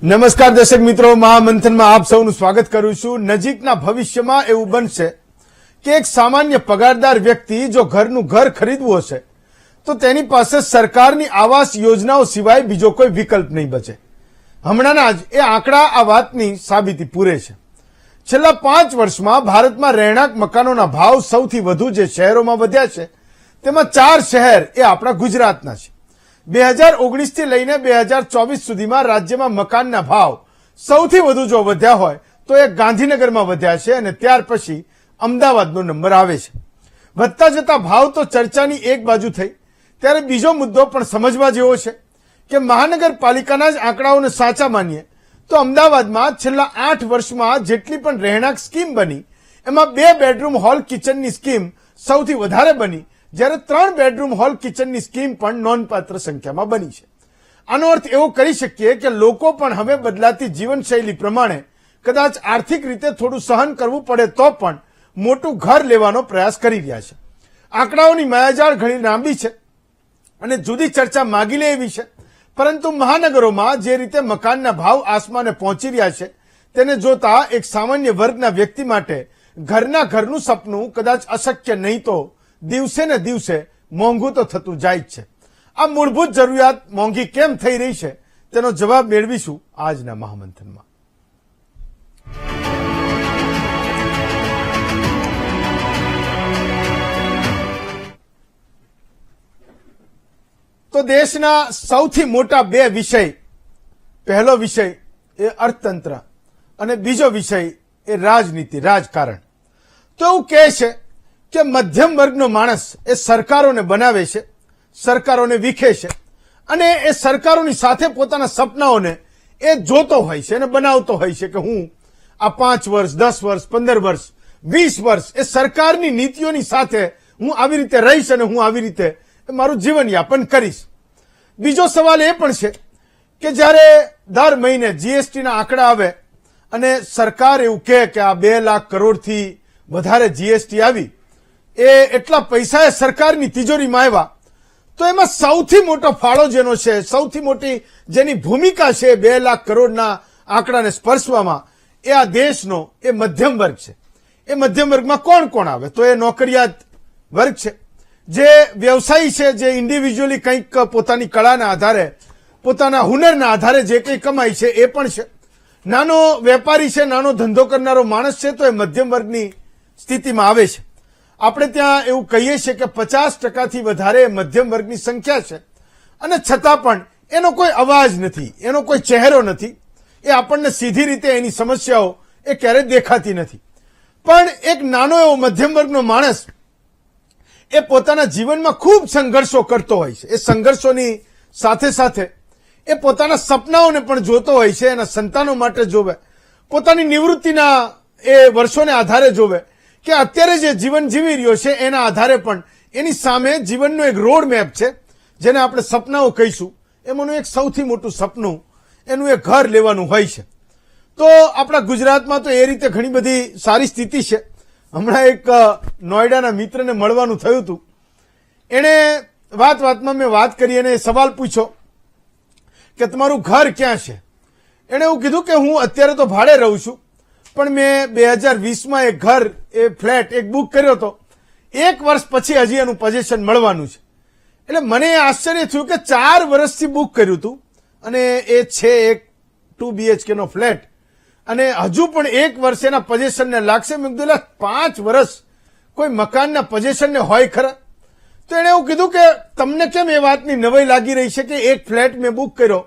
નમસ્કાર દર્શક મિત્રો, મહામંથનમાં આપ સૌનું સ્વાગત કરું છું। નજીકના ભવિષ્યમાં એવું બનશે કે એક સામાન્ય પગારદાર વ્યક્તિ જો ઘરનું ઘર ખરીદવું હશે તો તેની પાસે સરકારની આવાસ યોજનાઓ સિવાય બીજો કોઈ વિકલ્પ નહીં બચે। હમણાંના જ એ આંકડા આ વાતની સાબિતી પૂરે છે। છેલ્લા 5 વર્ષમાં ભારતમાં રહેણાંક મકાનોના ભાવ સૌથી વધુ જે શહેરોમાં વધ્યા છે તેમાં 4 શહેર એ આપણા ગુજરાતના છે। 2019 થી લઈને 2024 સુધીમાં રાજ્યમાં મકાનના ભાવ સૌથી વધુ જો વધ્યા હોય તો એ ગાંધીનગરમાં વધ્યા છે અને ત્યાર પછી અમદાવાદનો નંબર આવે છે। વધતા જતા ભાવ તો ચર્ચાની એક બાજુ થઈ, ત્યારે બીજો મુદ્દો પણ સમજવા જેવો છે કે મહાનગરપાલિકાના જ આંકડાઓને સાચા માનીએ તો અમદાવાદમાં છેલ્લા 8 વર્ષમાં જેટલી પણ રહેણાંક સ્કીમ બની એમાં 2 બેડરૂમ હોલ કિચનની સ્કીમ સૌથી વધારે બની, જ્યારે 3 બેડરૂમ હોલ કિચનની સ્કીમ પણ નોંધપાત્ર સંખ્યામાં બની છે। આનો અર્થ એવો કરી શકીએ કે લોકો પણ હવે બદલાતી જીવનશૈલી પ્રમાણે કદાચ આર્થિક રીતે થોડું સહન કરવું પડે તો પણ મોટું ઘર લેવાનો પ્રયાસ કરી રહ્યા છે। આંકડાઓની માયાજાળ ઘણી લાંબી છે અને જુદી ચર્ચા માગી લે એવી છે, પરંતુ મહાનગરોમાં જે રીતે મકાનના ભાવ આસમાને પહોંચી રહ્યા છે તેને જોતા એક સામાન્ય વર્ગના વ્યક્તિ માટે ઘરનું સપનું કદાચ અશક્ય નહીં તો દિવસે ને દિવસે મોંઘું તો થતું જાય જ છે। આ મૂળભૂત જરૂરિયાત મોંઘી કેમ થઈ રહી છે તેનો જવાબ મેળવીશું આજના મહામંથનમાં। તો દેશના સૌથી મોટા 2 વિષય, પહેલો વિષય એ અર્થતંત્ર અને બીજો વિષય એ રાજનીતિ, રાજકારણ। તો એવું કહે છે કે મધ્યમ વર્ગનો માણસ એ સરકારોને બનાવે છે, સરકારોને વિખે છે અને એ સરકારોની સાથે પોતાના સપનાઓને એ જોતો હોય છે અને બનાવતો હોય છે કે હું આ 5 વર્ષ, 10 વર્ષ, 15 વર્ષ, 20 વર્ષ એ સરકારની નીતિઓની સાથે હું આવી રીતે રહીશ અને હું આવી રીતે મારું જીવનયાપન કરીશ। બીજો સવાલ એ પણ છે કે જ્યારે દર મહિને જીએસટીના આંકડા આવે અને સરકાર એવું કહે કે આ 2 લાખ કરોડથી વધારે જીએસટી આવી, એ એટલા પૈસા એ સરકારની તિજોરીમાં આવ્યા, તો એમાં સૌથી મોટો ફાળો જેનો છે, સૌથી મોટી જેની ભૂમિકા છે 2 લાખ કરોડના આંકડાને સ્પર્શવામાં, એ આ દેશનો એ મધ્યમ વર્ગ છે। એ મધ્યમ વર્ગમાં કોણ કોણ આવે? તો એ નોકરિયાત વર્ગ છે, જે વ્યવસાયી છે, જે ઇન્ડિવિજ્યુઅલી કંઈક પોતાની કળાના આધારે, પોતાના હુનરના આધારે જે કંઈ કમાય છે એ પણ છે। નાનો વેપારી છે, નાનો ધંધો કરનારો માણસ છે, તો એ મધ્યમ વર્ગની સ્થિતિમાં આવે છે। આપણે ત્યાં એવું કહીએ છીએ કે 50%થી વધારે મધ્યમ વર્ગની સંખ્યા છે અને છતાં પણ એનો કોઈ અવાજ નથી, એનો કોઈ ચહેરો નથી, એ આપણને સીધી રીતે એની સમસ્યાઓ એ ક્યારેય દેખાતી નથી। પણ એક નાનો એવો મધ્યમ વર્ગનો માણસ એ પોતાના જીવનમાં ખૂબ સંઘર્ષો કરતો હોય છે। એ સંઘર્ષોની સાથે સાથે એ પોતાના સપનાઓને પણ જોતો હોય છે, એના સંતાનો માટે જોવે, પોતાની નિવૃત્તિના એ વર્ષોને આધારે જોવે કે અત્યારે જે જીવન જીવી રહ્યો છે એના આધારે પણ એની સામે જીવનનો એક રોડ મેપ છે, જેને આપણે સપનાઓ કહીશું। એમાંનું એક સૌથી મોટું સપનું એનું એક ઘર લેવાનું હોય છે। તો આપણા ગુજરાતમાં તો એ રીતે ઘણી બધી સારી સ્થિતિ છે। હમણાં એક નોઈડાના મિત્રને મળવાનું થયું હતું, એણે વાતમાં મેં વાત કરી અને સવાલ પૂછ્યો કે તમારું ઘર ક્યાં છે? એણે એવું કીધું કે હું અત્યારે તો ભાડે રહું છું, પણ મેં 2020માં એક ઘર, એ ફ્લેટ એક બુક કર્યો હતો, 1 વર્ષ પછી હજી એનું પોઝેશન મળવાનું છે। એટલે મને આશ્ચર્ય થયું કે 4 વર્ષથી બુક કર્યું હતું અને એ છે એક 2 BHK નો ફ્લેટ અને હજુ પણ 1 વર્ષ એના પોઝેશનને લાગશે। મેં કીધું 5 વર્ષ કોઈ મકાનના પોઝેશનને હોય ખરા? તો એણે એવું કીધું કે તમને કેમ એ વાતની નવાઈ લાગી રહી છે કે એક ફ્લેટ મેં બુક કર્યો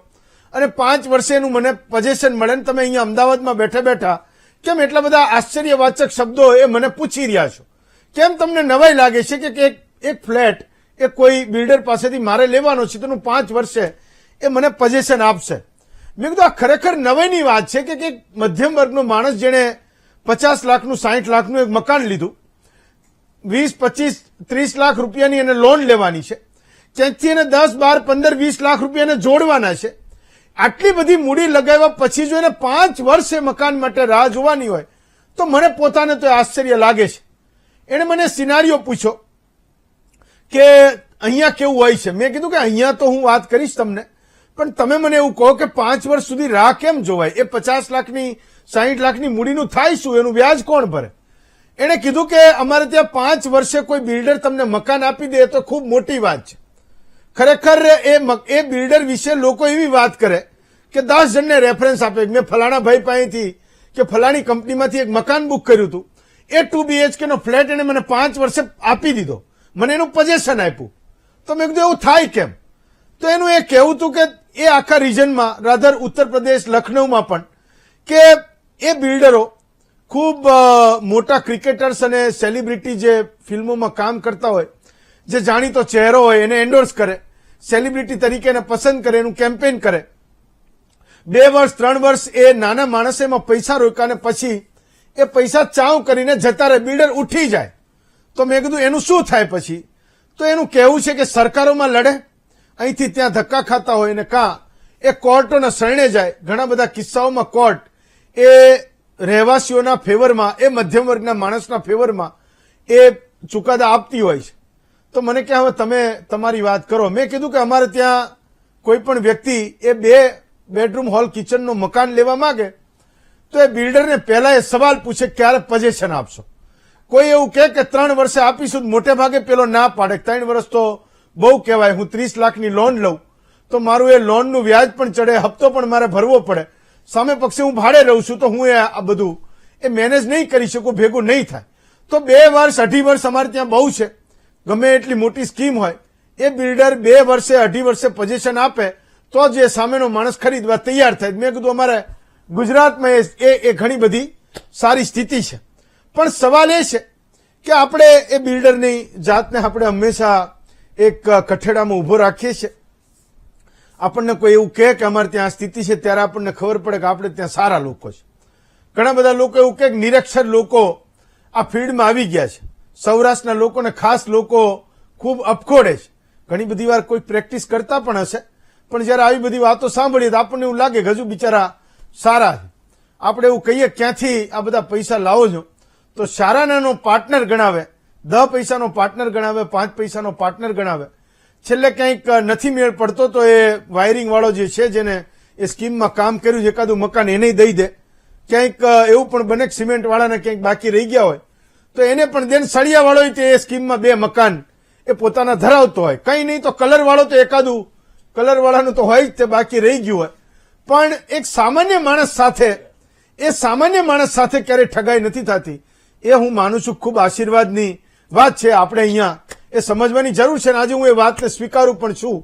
અને 5 વર્ષે એનું મને પોઝેશન મળે ને તમે અહીંયા અમદાવાદમાં બેઠા બેઠા કેમ એટલા બધા આશ્ચર્યવાચક શબ્દો એ મને પૂછી રહ્યા છો? કેમ તમને નવાઈ લાગે છે કે એક ફ્લેટ એ કોઈ બિલ્ડર પાસેથી મારે લેવાનો છે, તેનું 5 વર્ષે એ મને પોઝેશન આપશે? મેં કીધું આ ખરેખર નવાઈની વાત છે કે એક મધ્યમ વર્ગનો માણસ જેણે 50 લાખનું, 60 લાખનું એક મકાન લીધું, 20, 25, 30 લાખ રૂપિયાની એને લોન લેવાની છે, ક્યાંકથી એને 10, 12, 15, 20 લાખ રૂપિયા એને જોડવાના છે। આટલી બધી મૂડી લગાવ્યા પછી જો એને 5 વર્ષે મકાન માટે રાહ જોવાની હોય તો મને પોતાને તો આશ્ચર્ય લાગે છે। એણે મને સિનારીઓ પૂછ્યો કે અહીંયા કેવું હોય છે? મેં કીધું કે અહીંયા તો હું વાત કરીશ તમને, પણ તમે મને એવું કહો કે 5 વર્ષ સુધી રાહ કેમ જોવાય? એ 50 લાખની 60 લાખની મૂડીનું થાય શું? એનું વ્યાજ કોણ ભરે? એણે કીધું કે અમારે ત્યાં 5 વર્ષે કોઈ બિલ્ડર તમને મકાન આપી દે તો ખૂબ મોટી વાત છે. ખરેખર એ બિલ્ડર વિશે લોકો એવી વાત કરે કે 10 જણને રેફરન્સ આપે. મેં ફલાણા ભાઈ પાસેથી કે ફલાણી કંપનીમાંથી એક મકાન બુક કર્યું હતું, એ 2 BHK નો ફ્લેટ એને મને 5 વર્ષે આપી દીધો, મને એનું પોઝેશન આપ્યું. તો મેં કીધું એવું થાય કેમ? તો એનું એ કહેવું હતું કે એ આખા રિજનમાં, રાધર ઉત્તર પ્રદેશ લખનૌમાં પણ, કે એ બિલ્ડરો ખૂબ મોટા ક્રિકેટર્સ અને સેલિબ્રિટી જે ફિલ્મોમાં કામ કરતા હોય, જે જાણીતો ચહેરો હોય એને એન્ડોર્સ કરે, સેલિબ્રિટી તરીકે એને પસંદ કરે, એનું કેમ્પેન કરે. 2 વર્ષ 3 વર્ષ એ નાના માણસે એમાં પૈસા રોક્યા અને પછી એ પૈસા ચાવ કરીને જતા રહે, બિલ્ડર ઉઠી જાય. તો મેં કીધું એનું શું થાય પછી? તો એનું કહેવું છે કે સરકારોમાં લડે, અહીંથી ત્યાં ધક્કા ખાતા હોય ને કાં એ કોર્ટોના શરણે જાય. ઘણા બધા કિસ્સાઓમાં કોર્ટ એ રહેવાસીઓના ફેવરમાં, એ મધ્યમ વર્ગના માણસના ફેવરમાં એ ચુકાદા આપતી હોય છે. તો મને કે હવે તમે તમારી વાત કરો. મેં કીધું કે અમારે ત્યાં કોઈ પણ વ્યક્તિ એ 2 બેડરૂમ હોલ કિચનનું મકાન લેવા માંગે તો એ બિલ્ડરને પહેલા એ સવાલ પૂછે ક્યારે પોઝેશન આપશો. કોઈ એવું કહે કે 3 વર્ષે આપીશું, મોટે ભાગે પેલો ના પાડે. 3 વર્ષ તો બહુ કહેવાય. હું 30 લાખની લોન લઉં તો મારું એ લોનનું વ્યાજ પણ ચડે, હપ્તો પણ મારે ભરવો પડે, સામે પક્ષે હું ભાડે રહું છું, તો હું આ બધું એ મેનેજ નહીં કરી શકું, ભેગું નહીં થાય. તો 2 વર્ષ 2.5 વર્ષ અમારે ત્યાં બહુ છે. ગમે એટલી મોટી સ્કીમ હોય, એ બિલ્ડર 2 વર્ષે 2.5 વર્ષે પોઝેશન આપે તો જ એ સામેનો માણસ ખરીદવા તૈયાર થાય. મેં કીધું અમારે ગુજરાતમાં એ ઘણી બધી સારી સ્થિતિ છે. પણ સવાલ એ છે કે આપણે એ બિલ્ડરની જાતને આપણે હંમેશા એક કઠેડામાં ઉભો રાખીએ છીએ. આપણને કોઈ એવું કહે કે અમારે ત્યાં આ સ્થિતિ છે ત્યારે આપણને ખબર પડે કે આપણે ત્યાં સારા લોકો છે. ઘણા બધા લોકો એવું કહે કે નિરક્ષર લોકો આ ફિલ્ડમાં આવી ગયા છે. સૌરાષ્ટ્રના લોકોને ખાસ લોકો ખૂબ અપખોડે છે. ઘણી બધી વાર કોઈ પ્રેક્ટિસ કરતા પણ હશે, પણ જયારે આવી બધી વાતો સાંભળીએ તો આપણને એવું લાગે કે હજુ બિચારા સારા છે. આપણે એવું કહીએ ક્યાંથી આ બધા પૈસા લાવો છો, તો શારાનાનો પાર્ટનર ગણાવે, 10 પૈસાનો પાર્ટનર ગણાવે, 5 પૈસાનો પાર્ટનર ગણાવે. છેલ્લે કંઈક નથી મેળ પડતો તો એ વાયરિંગ વાળો જે છે, જેને એ સ્કીમમાં કામ કર્યું છે, એકાદું મકાન એને દઈ દે. ક્યાંક એવું પણ બને કે સિમેન્ટ વાળાને ક્યાંક બાકી રહી ગયા હોય તો એને પણ દેન સળિયા વાળો એ સ્કીમમાં 2 મકાન એ પોતાના ધરાવતો હોય. કંઈ નહીં તો કલર વાળો તો એકાદું કલર વાળાનું તો હોય જ, તે બાકી રહી ગયું હોય. પણ એક સામાન્ય માણસ સાથે, એ સામાન્ય માણસ સાથે ક્યારેય ઠગાઈ નથી થતી. એ હું માનું છું ખૂબ આશીર્વાદની વાત છે. આપણે અહીંયા એ સમજવાની જરૂર છે. આજે હું એ વાતને સ્વીકારું પણ છું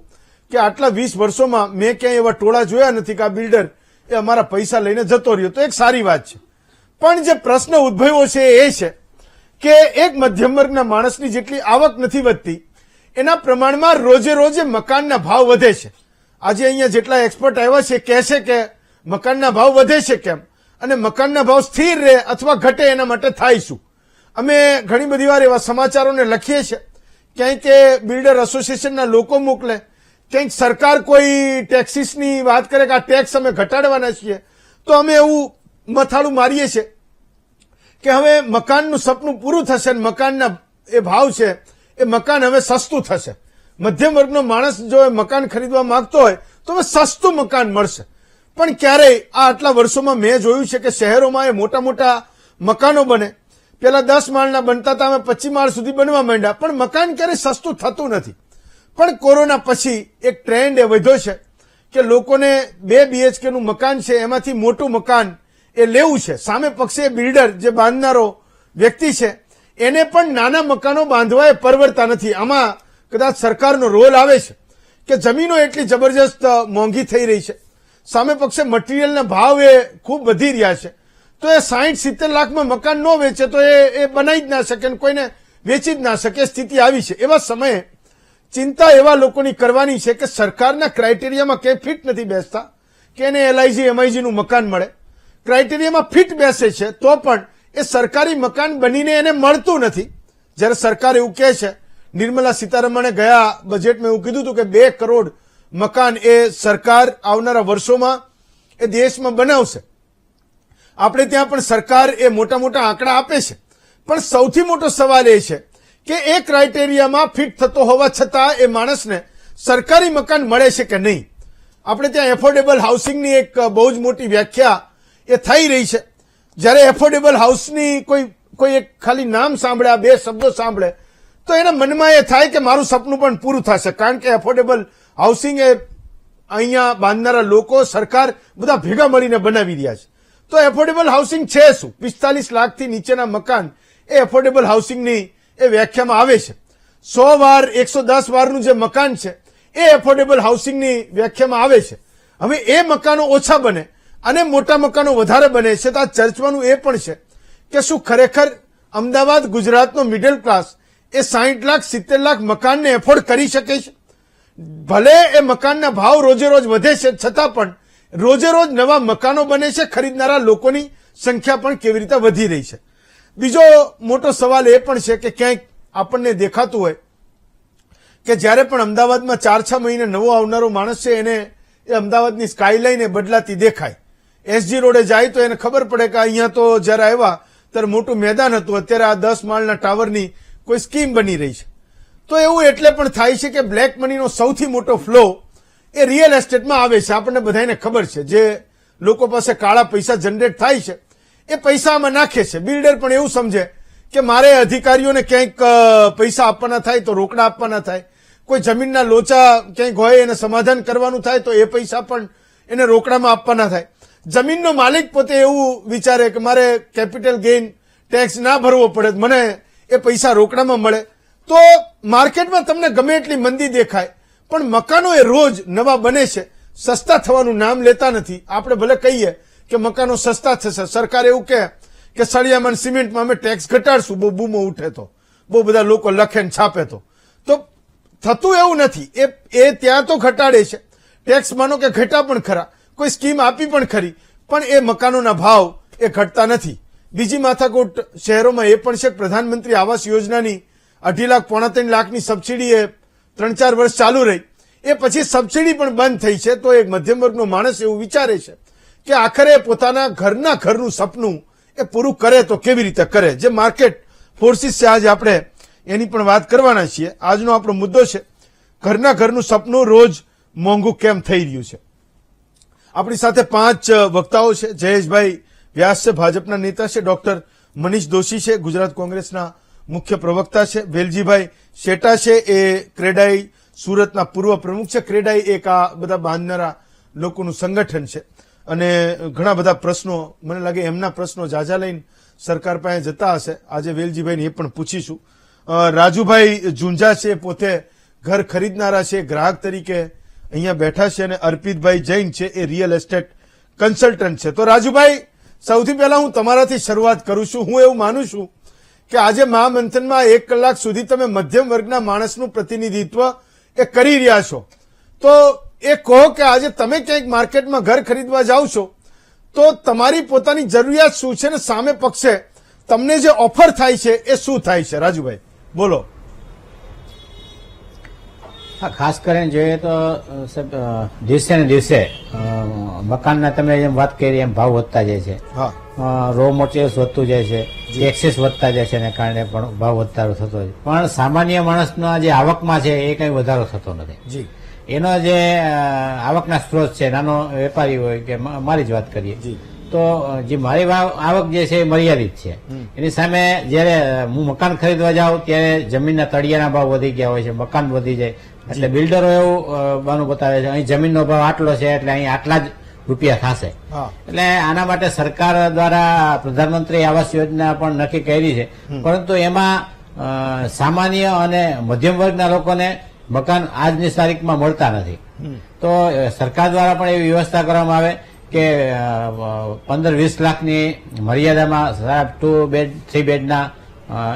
કે આટલા 20 વર્ષોમાં મેં ક્યાંય એવા ટોળા જોયા નથી કે આ બિલ્ડર એ અમારા પૈસા લઈને જતો રહ્યો. તો એક સારી વાત છે. પણ જે પ્રશ્ન ઉદ્ભવ્યો છે એ છે કે એક મધ્યમ વર્ગના માણસની જેટલી આવક નથી વધતી, એના પ્રમાણમાં રોજે રોજે મકાનના ભાવ વધે છે. આજે અહીંયા જેટલા એક્સપર્ટ આવ્યા છે કહે છે કે મકાનના ભાવ વધે છે કેમ, અને મકાનના ભાવ સ્થિર રહે અથવા ઘટે એના માટે થાય શું. અમે ઘણી બધી વાર એવા સમાચારોને લખીએ છીએ, ક્યાંક કે બિલ્ડર એસોસિએશનના લોકો મોકલે, ક્યાંક સરકાર કોઈ ટેક્સીસની વાત કરે કે આ ટેક્સ અમે ઘટાડવાના છીએ, તો અમે એવું મથાળું મારીએ છીએ કે હવે મકાનનું સપનું પૂરું થશે અને મકાનના એ ભાવ છે એ મકાન હવે સસ્તું થશે. મધ્યમ વર્ગનો માણસ જો મકાન ખરીદવા માંગતો હોય તો હવે સસ્તું મકાન મળશે. પણ ક્યારેય આ આટલા વર્ષોમાં મેં જોયું છે કે શહેરોમાં એ મોટા મોટા મકાનો બને, પેલા 10 માળના બનતા હતા, હવે 25 માળ સુધી બનવા માંડ્યા, પણ મકાન ક્યારેય સસ્તું થતું નથી. પણ કોરોના પછી એક ટ્રેન્ડ એ વધ્યો છે કે લોકોને 2 BHK નું મકાન છે એમાંથી મોટું મકાન એ લેવું છે. સામે પક્ષે બિલ્ડર જે બાંધનારો વ્યક્તિ છે એને પણ નાના મકાનો બાંધવા એ પરવડતા નથી. આમાં કદાચ સરકારનો રોલ આવે છે કે જમીનો એટલી જબરજસ્ત મોંઘી થઈ રહી છે, સામે પક્ષે મટીરિયલના ભાવ એ ખૂબ વધી રહ્યા છે, તો એ 60-70 લાખમાં મકાન ન વેચે તો એ બનાવી જ ના શકે, કોઈને વેચી જ ના શકે સ્થિતિ આવી છે. એવા સમયે ચિંતા એવા લોકોની કરવાની છે કે સરકારના ક્રાઇટેરિયામાં કંઈ ફિટ નથી બેસતા કે એને LIG MIG નું મકાન મળે. ક્રાઇટેરિયામાં ફિટ બેસે છે તો પણ એ સરકારી મકાન બનીને એને મળતું નથી. જ્યારે સરકાર એવું કહે છે, નિર્મલા સીતારમણે ગયા બજેટમાં એવું કીધું હતું કે 2 કરોડ મકાન એ સરકાર આવનારા વર્ષોમાં એ દેશમાં બનાવશે. આપણે ત્યાં પણ સરકાર એ મોટા મોટા આંકડા આપે છે, પણ સૌથી મોટો સવાલ એ છે કે એ ક્રાઇટેરિયામાં ફિટ થતો હોવા છતાં એ માણસને સરકારી મકાન મળે છે કે નહીં. આપણે ત્યાં એફોર્ડેબલ હાઉસિંગની એક બહુ જ મોટી વ્યાખ્યા એ થઈ રહી છે. જ્યારે એફોર્ડેબલ હાઉસની કોઈ એક ખાલી નામ સાંભળે, આ બે શબ્દો સાંભળે તો એના મનમાં એ થાય કે મારું સપનું પણ પૂરું થશે, કારણ કે એફોર્ડેબલ હાઉસિંગ એ અહીંયા બાંધનારા લોકો, સરકાર બધા ભેગા મળીને બનાવી રહ્યા છે. તો એફોર્ડેબલ હાઉસિંગ છે શું? 45 લાખથી નીચેના મકાન એ એફોર્ડેબલ હાઉસિંગની એ વ્યાખ્યામાં આવે છે. 100 વાર 110 વારનું જે મકાન છે એ એફોર્ડેબલ હાઉસિંગની વ્યાખ્યામાં આવે છે. હવે એ મકાનો ઓછા બને અને મોટા મકાનો વધારે બને છે, તો આ ચર્ચવાનું એ પણ છે કે શું ખરેખર અમદાવાદ, ગુજરાતનો મિડલ ક્લાસ એ 60 લાખ 70 લાખ મકાનને એફોર્ડ કરી શકે છે? ભલે એ મકાનના ભાવ રોજે રોજ વધે છે, છતાં પણ રોજે રોજ નવા મકાનો બને છે, ખરીદનારા લોકોની સંખ્યા પણ કેવી રીતે વધી રહી છે. બીજો મોટો સવાલ એ પણ છે કે ક્યાંક આપણને દેખાતું હોય કે જ્યારે પણ અમદાવાદમાં 4-6 મહિને નવો આવનારો માણસ છે એને એ અમદાવાદની સ્કાયલાઇન એ બદલાતી દેખાય. એસજી રોડે જાય તો એને ખબર પડે કે અહીંયા તો જયારે આવ્યા ત્યારે મોટું મેદાન હતું, અત્યારે આ 10 માળના ટાવરની કોઈ સ્કીમ બની રહી છે. તો એવું એટલે પણ થાય છે કે બ્લેક મનીનો સૌથી મોટો ફ્લો એ રિયલ એસ્ટેટમાં આવે છે. આપણને બધાને ખબર છે, જે લોકો પાસે કાળા પૈસા જનરેટ થાય છે એ પૈસા આમાં નાખે છે. બિલ્ડર પણ એવું સમજે કે મારે અધિકારીઓને ક્યાંક પૈસા આપવાના થાય તો રોકડા આપવાના થાય, કોઈ જમીનના લોચા ક્યાંક હોય એને સમાધાન કરવાનું થાય તો એ પૈસા પણ એને રોકડામાં આપવાના થાય. જમીનનો માલિક પોતે એવું વિચારે કે મારે કેપિટલ ગેઇન ટેક્સ ના ભરવો પડે, મને એ પૈસા રોકડામાં મળે. તો માર્કેટમાં તમને ગમે એટલી મંદી દેખાય પણ મકાનો એ રોજ નવા બને છે, સસ્તા થવાનું નામ લેતા નથી. આપણે ભલે કહીએ કે મકાનો સસ્તા થશે, સરકાર એવું કહે કે સળિયામાં સિમેન્ટમાં અમે ટેક્સ ઘટાડશું, બહુ બૂમો ઉઠે તો, બહુ બધા લોકો લખે ને છાપે તો થતું એવું નથી. એ ત્યાં તો ઘટાડે છે ટેક્સ, માનો કે ઘટા પણ ખરા, કોઈ સ્કીમ આપી પણ ખરી, પણ એ મકાનોના ભાવ એ ઘટતા નથી. બીજી માથાકૂટ શહેરોમાં એ પણ છે પ્રધાનમંત્રી આવાસ યોજનાની 2.5 લાખ 3.5 લાખની સબસિડી એ 3-4 વર્ષ ચાલુ રહી, એ પછી સબસિડી પણ બંધ થઈ છે. તો એક મધ્યમ વર્ગનો માણસ એવું વિચારે છે કે આખરે પોતાના ઘરનું સપનું એ પૂરું કરે તો કેવી રીતે કરે. જે માર્કેટ ફોર્સિસ છે આજે આપણે એની પણ વાત કરવાના છીએ. આજનો આપણો મુદ્દો છે ઘરનું સપનું રોજ મોંઘું કેમ થઈ રહ્યું છે. આપણી સાથે 5 વક્તાઓ છે. જયેશભાઈ વ્યાસ છે, ભાજપના નેતા છે. ડોક્ટર મનીષ દોશી છે, ગુજરાત કોંગ્રેસના મુખ્ય પ્રવક્તા છે. વેલજીભાઈ શેટા છે, એ ક્રેડાઈ સુરતના પૂર્વ પ્રમુખ છે. ક્રેડાઈ એક આ બધા બાંધનારા લોકોનું સંગઠન છે અને ઘણા બધા પ્રશ્નો, મને લાગે એમના પ્રશ્નો ઝાઝા લઈને સરકાર પાસે જતા હશે. આજે વેલજીભાઈને એ પણ પૂછીશું. રાજુભાઈ ઝુંઝા છે, પોતે ઘર ખરીદનારા છે, ગ્રાહક તરીકે અહીંયા બેઠા છે. અને અર્પિતભાઈ જૈન છે, એ રિયલ એસ્ટેટ કન્સલ્ટન્ટ છે. તો રાજુભાઈ, સૌથી પહેલા હું તમારાથી શરૂઆત કરું છું. હું એવું માનું છું કે આજે મહામંથનમાં 1 કલાક સુધી તમે મધ્યમ વર્ગના માણસનું પ્રતિનિધિત્વ એ કરી રહ્યા છો. તો એ કહો કે આજે તમે ક્યાંક માર્કેટમાં ઘર ખરીદવા જાઓ છો તો તમારી પોતાની જરૂરિયાત શું છે ને સામે પક્ષે તમને જે ઓફર થાય છે એ શું થાય છે? રાજુભાઈ બોલો. હા, ખાસ કરીને જોઈએ તો દિવસે ને દિવસે મકાનના તમે જેમ વાત કરી એમ ભાવ વધતા જાય છે. રો મટીરિયલ્સ વધતું જાય છે, ટેક્સીસ વધતા જાય છે, એને કારણે પણ ભાવ વધારો થતો હોય. પણ સામાન્ય માણસના જે આવકમાં છે એ કઈ વધારો થતો નથી. એનો જે આવકના સ્ત્રોત છે, નાનો વેપારી હોય કે મારી જ વાત કરીએ તો જે મારી આવક જે છે એ મર્યાદિત છે. એની સામે જયારે હું મકાન ખરીદવા જાઉં ત્યારે જમીનના તળિયાના ભાવ વધી ગયા હોય છે, મકાન વધી જાય એટલે બિલ્ડરો એવું બાનું બતાવે છે અહીં જમીનનો ભાવ આટલો છે એટલે અહીં આટલા જ રૂપિયા થશે. એટલે આના માટે સરકાર દ્વારા પ્રધાનમંત્રી આવાસ યોજના પણ નક્કી કરી છે, પરંતુ એમાં સામાન્ય અને મધ્યમ વર્ગના લોકોને મકાન આજની તારીખમાં મળતા નથી. તો સરકાર દ્વારા પણ એવી વ્યવસ્થા કરવામાં આવે કે 15-20 લાખની મર્યાદામાં 2 બેડ 3 બેડના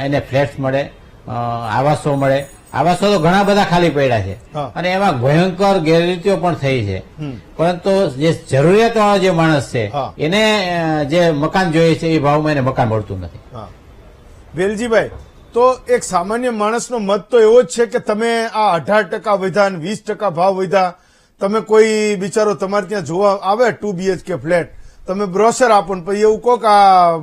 એને ફ્લેટ્સ મળે, આવાસો મળે. આવાસો તો ઘણા બધા ખાલી પડ્યા છે અને એમાં ભયંકર ગેરરીતિઓ પણ થઈ છે. પરંતુ જે જરૂરિયાત વાળો જે માણસ છે એને જે મકાન જોઈએ છે એ ભાવમાં એને મકાન મળતું નથી. વેલજીભાઈ, તો એક સામાન્ય માણસનો મત તો એવો જ છે કે તમે આ 18% વધ્યા અને 20% ભાવ વધ્યા, તમે કોઈ બિચારો તમારે ત્યાં જોવા આવે 2 BHK ફ્લેટ, તમે બ્રોશર આપો ને પછી એવું કહો કે આ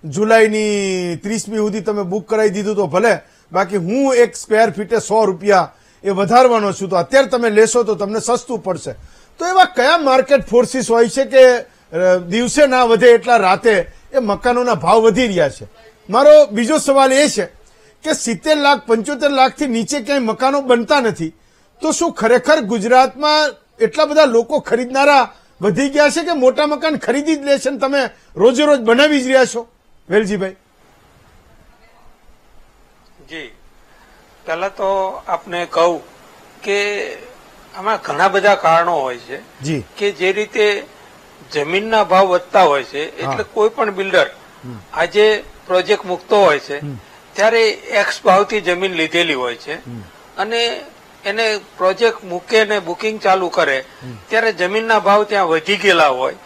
જુલાઈની 30મી સુધી તમે બુક કરાવી દીધું તો ભલે, બાકી હું 1 સ્ક્વેર ફીટે 100 રૂપિયા એ વધારવાનો છું, તો અત્યારે તમે લેશો તો તમને સસ્તું પડશે. તો એવા કયા માર્કેટ ફોર્સિસ હોય છે કે દિવસે ના વધે એટલા રાતે એ મકાનોના ભાવ વધી રહ્યા છે? મારો બીજો સવાલ એ છે કે 70 લાખ 75 લાખથી નીચે ક્યાંય મકાનો બનતા નથી, તો શું ખરેખર ગુજરાતમાં એટલા બધા લોકો ખરીદનારા વધી ગયા છે કે મોટા મકાન ખરીદી જ લે છે ને તમે રોજે રોજ બનાવી જ રહ્યા છો? વેલજીભાઈ. જી, પહેલા તો આપને કહું કે આમાં ઘણા બધા કારણો હોય છે જી. કે જે રીતે જમીનના ભાવ વધતા હોય છે એટલે કોઈ પણ બિલ્ડર આજે પ્રોજેક્ટ મૂકતો હોય છે ત્યારે એક્સ ભાવથી જમીન લીધેલી હોય છે અને એને પ્રોજેક્ટ મૂકે ને બુકિંગ ચાલુ કરે ત્યારે જમીનના ભાવ ત્યાં વધી ગયેલા હોય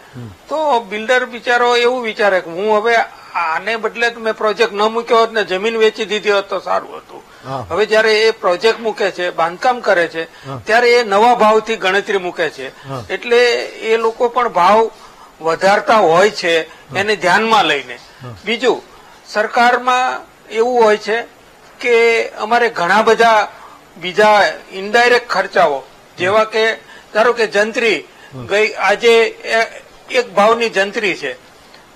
તો બિલ્ડર બિચારો એવું વિચારે કે હું હવે આને બદલે મેં પ્રોજેક્ટ ન મૂક્યો હોત ને જમીન વેચી દીધી હોત તો સારું હતું. હવે જયારે એ પ્રોજેક્ટ મૂકે છે, બાંધકામ કરે છે, ત્યારે એ નવા ભાવથી ગણતરી મૂકે છે એટલે એ લોકો પણ ભાવ વધારતા હોય છે એને ધ્યાનમાં લઈને. બીજું, સરકારમાં એવું હોય છે કે અમારે ઘણા બધા બીજા ઇનડાયરેક્ટ ખર્ચાઓ જેવા કે ધારો કે જંત્રી આજે એક ભાવની જંત્રી છે,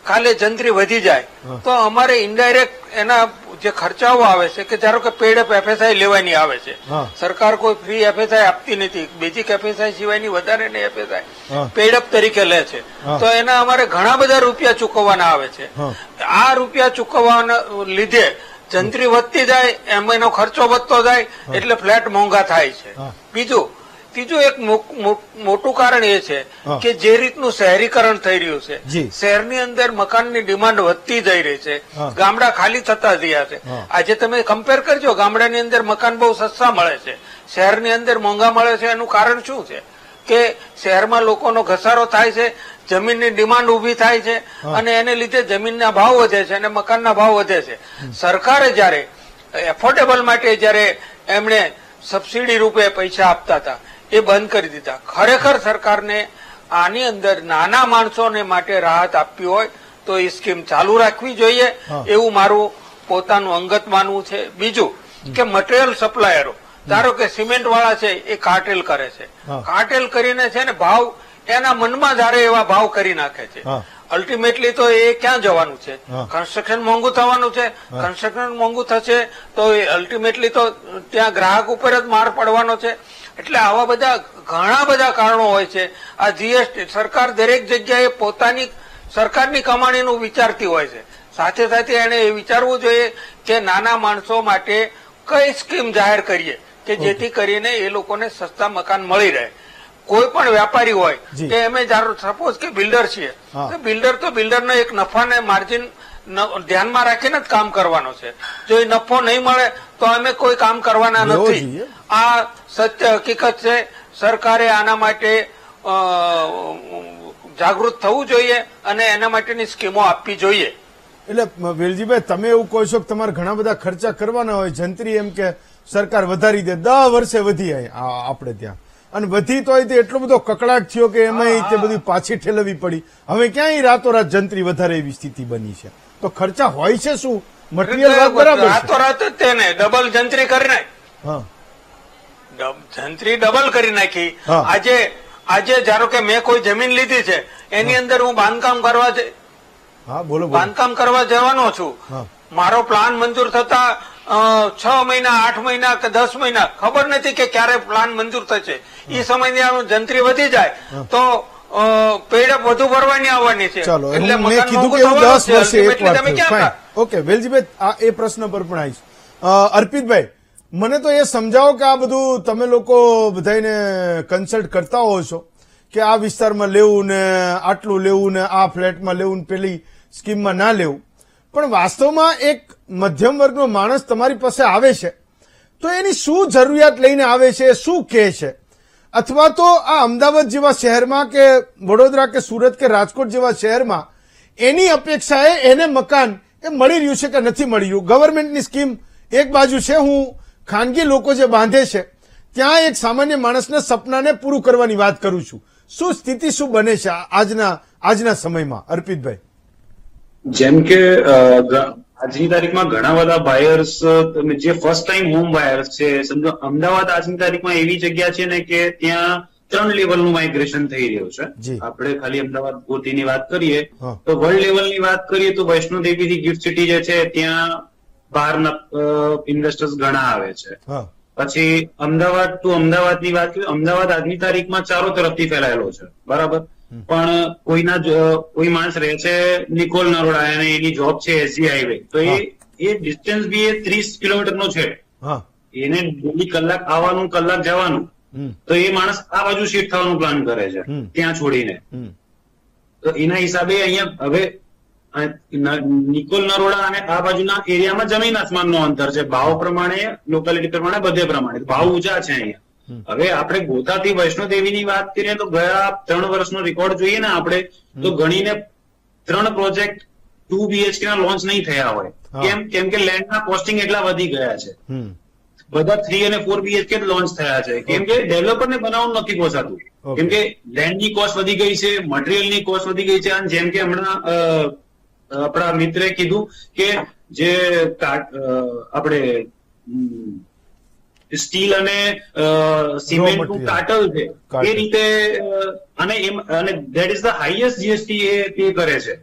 કાલે જંત્રી વધી જાય તો અમારે ઇનડાયરેક્ટ એના જે ખર્ચાઓ આવે છે કે ધારો કે પેડ અપ એફએસઆઈ લેવાની આવે છે, સરકાર કોઈ ફ્રી એફએસઆઈ આપતી નથી, બેઝિક એફએસઆઈ સિવાયની વધારેની એફએસઆઈ પેડ અપ તરીકે લે છે તો એના અમારે ઘણા બધા રૂપિયા ચૂકવવાના આવે છે. આ રૂપિયા ચૂકવવાના લીધે જંત્રી વધતી જાય એમ એનો ખર્ચો વધતો જાય એટલે ફ્લેટ મોંઘા થાય છે. ત્રીજું એક મોટું કારણ એ છે કે જે રીતનું શહેરીકરણ થઈ રહ્યું છે, શહેરની અંદર મકાનની ડિમાન્ડ વધતી જઈ રહી છે, ગામડા ખાલી થતા ગયા છે. આજે તમે કમ્પેર કરજો, ગામડાની અંદર મકાન બહુ સસ્તા મળે છે, શહેરની અંદર મોંઘા મળે છે. એનું કારણ શું છે કે શહેરમાં લોકોનો ઘસારો થાય છે, જમીનની ડિમાન્ડ ઉભી થાય છે અને એને લીધે જમીનના ભાવ વધે છે અને મકાનના ભાવ વધે છે. સરકારે જયારે એફોર્ડેબલ માટે જયારે એમણે સબસિડી રૂપે પૈસા આપતા હતા એ બંધ કરી દીધા. ખરેખર સરકારને આની અંદર નાના માણસોને માટે રાહત આપવી હોય તો એ સ્કીમ ચાલુ રાખવી જોઈએ એવું મારું પોતાનું અંગત માનવું છે. બીજું કે મટીરિયલ સપ્લાયરો, ધારો કે સિમેન્ટ વાળા છે એ કાર્ટેલ કરે છે, કાર્ટેલ કરીને છે ને ભાવ એના મનમાં ધારે એવા ભાવ કરી નાખે છે. અલ્ટિમેટલી તો એ ક્યાં જવાનું છે? કન્સ્ટ્રક્શન મોંઘું થવાનું છે. કન્સ્ટ્રક્શન મોંઘું થશે તો એ અલ્ટિમેટલી તો ત્યાં ગ્રાહક ઉપર જ માર પડવાનો છે. એટલે આવા બધા ઘણા બધા કારણો હોય છે. આ જીએસટી સરકાર દરેક જગ્યાએ પોતાની સરકારની કમાણીનું વિચારતી હોય છે, સાથે સાથે એને એ વિચારવું જોઈએ કે નાના માણસો માટે કઈ સ્કીમ જાહેર કરીએ કે જેથી કરીને એ લોકોને સસ્તા મકાન મળી રહે. કોઈ પણ વ્યાપારી હોય કે એમ સપોઝ કે બિલ્ડર છીએ તો બિલ્ડર તો બિલ્ડરને એક નફાને માર્જિન ધ્યાનમાં રાખીને જ કામ કરવાનો છે. જો એ નફો નહીં મળે તો અમે કોઈ કામ કરવાના નથી. આ સત્ય હકીકત છે. સરકારે આના માટે જાગૃત થવું જોઈએ અને એના માટેની સ્કીમો આપવી જોઈએ. એટલે વેલજીભાઈ, તમે એવું કહો છો કે તમારે ઘણા બધા ખર્ચા કરવાના હોય, જંત્રી એમ કે સરકાર વધારી દે, 10 વર્ષે વધી આપણે ત્યાં, અને વધી તો એટલો બધો કકડાટ થયો કે એમાં તે બધી પાછી ઠેલવવી પડી. હવે ક્યાંય રાતોરાત જંત્રી વધારે એવી સ્થિતિ બની છે, તો ખર્ચા હોય છે શું? મટીરિયલ બરાબર રાતોરાત જ તેને ડબલ જંત્રી કરી નાખી, જંત્રી ડબલ કરી નાખી. આજે ધારો કે મેં કોઈ જમીન લીધી છે એની અંદર હું બાંધકામ કરવા જવાનો છું, મારો પ્લાન મંજૂર થતા 6 મહિના 8 મહિના કે 10 મહિના ખબર નથી કે ક્યારે પ્લાન મંજૂર થશે. એ સમયની જંત્રી વધી જાય તો પેડ વધુ ભરવાની આવવાની છે. એટલે મેં કીધું કે 10 વર્ષે એકવાર. ઓકે વેલજીભાઈ, આ એ પ્રશ્ન પર પણ આવીશ. અર્પિતભાઈ, મને તો એ સમજાવો કે આ બધું તમે લોકો બધાને કન્સલ્ટ કરતા હો છો કે આ વિસ્તારમાં લેવું ને આટલું લેવું ને આ ફ્લેટમાં લેવું ને પેલી સ્કીમમાં ના લેવું, પણ વાસ્તવમાં એક મધ્યમ વર્ગનો માણસ તમારી પાસે આવે છે તો એની શું જરૂરિયાત લઈને આવે છે, શું કહે છે? અથવા તો આ અમદાવાદ જેવા શહેરમાં કે વડોદરા કે સુરત કે રાજકોટ જેવા શહેરમાં એની અપેક્ષાએ એને મકાન એ મળી રહ્યું છે કે નથી મળી રહ્યું? ગવર્મેન્ટની સ્કીમ એક બાજુ છે, હું ખાનગી લોકો જે બાંધે છે ત્યાં એક સામાન્ય માણસના સપનાને પૂરું કરવાની વાત કરું છું. શું સ્થિતિ શું બને છે આજના સમયમાં અર્પિતભાઈ? જેમ કે આજની તારીખમાં ઘણા બધા બાયર્સ જે ફર્સ્ટ ટાઈમ હોમ બાયર્સ છે, સમજો અમદાવાદ આજની તારીખમાં એવી જગ્યા છે ને કે ત્યાં 3 લેવલનું માઇગ્રેશન થઈ રહ્યું છે. જી. આપણે ખાલી અમદાવાદ પૂરતીની વાત કરીએ હા. તો વર્લ્ડ લેવલની વાત કરીએ તો વૈષ્ણોદેવીથી ગિફ્ટ સિટી જે છે ત્યાં બહારના ઇન્વેસ્ટર્સ ઘણા આવે છે. હા પછી અમદાવાદની વાત કરીએ, અમદાવાદ આજની તારીખમાં ચારો તરફથી ફેલાયેલો છે, બરાબર. પણ કોઈ માણસ રહે છે નિકોલ નરોડા અને એની જોબ છે એસજી હાઈવે, તો એ ડિસ્ટન્સ બી એ 30 કિલોમીટરનો છે. હા એને ડેલી કલાક આવવાનું કલાક જવાનું, તો એ માણસ આ બાજુ શિફ્ટ થવાનું પ્લાન કરે છે ત્યાં છોડીને. તો એના હિસાબે અહીંયા હવે નિકોલ નરોડા અને આ બાજુના એરિયામાં જમીન આસમાનનો અંતર છે. ભાવ પ્રમાણે, લોકાલિટી પ્રમાણે, બધે પ્રમાણે ભાવ ઊંચા છે અહીંયા. હવે આપણે ગોતાથી વૈષ્ણોદેવીની વાત કરીએ તો ગયા 3 વર્ષનો રેકોર્ડ જોઈએ ને આપણે, તો ગણીને 3 પ્રોજેક્ટ 2 BHK ના લોન્ચ નહીં થયા હોય. કેમ કે લેન્ડના કોસ્ટિંગ એટલા વધી ગયા છે. બધા 3 અને 4 BHK જ લોન્ચ થયા છે, કેમ કે ડેવલપરને બનાવવાનું નથી પોસાતું. કેમ કે લેન્ડની કોસ્ટ વધી ગઈ છે, મટીરિયલની કોસ્ટ વધી ગઈ છે. અને જેમ કે હમણાં આપણા મિત્રે કીધું કે જે આપણે સ્ટીલ અને સિમેન્ટનું કાટલ છે એ રીતે, અને that is the highest GST A pay કરે છે.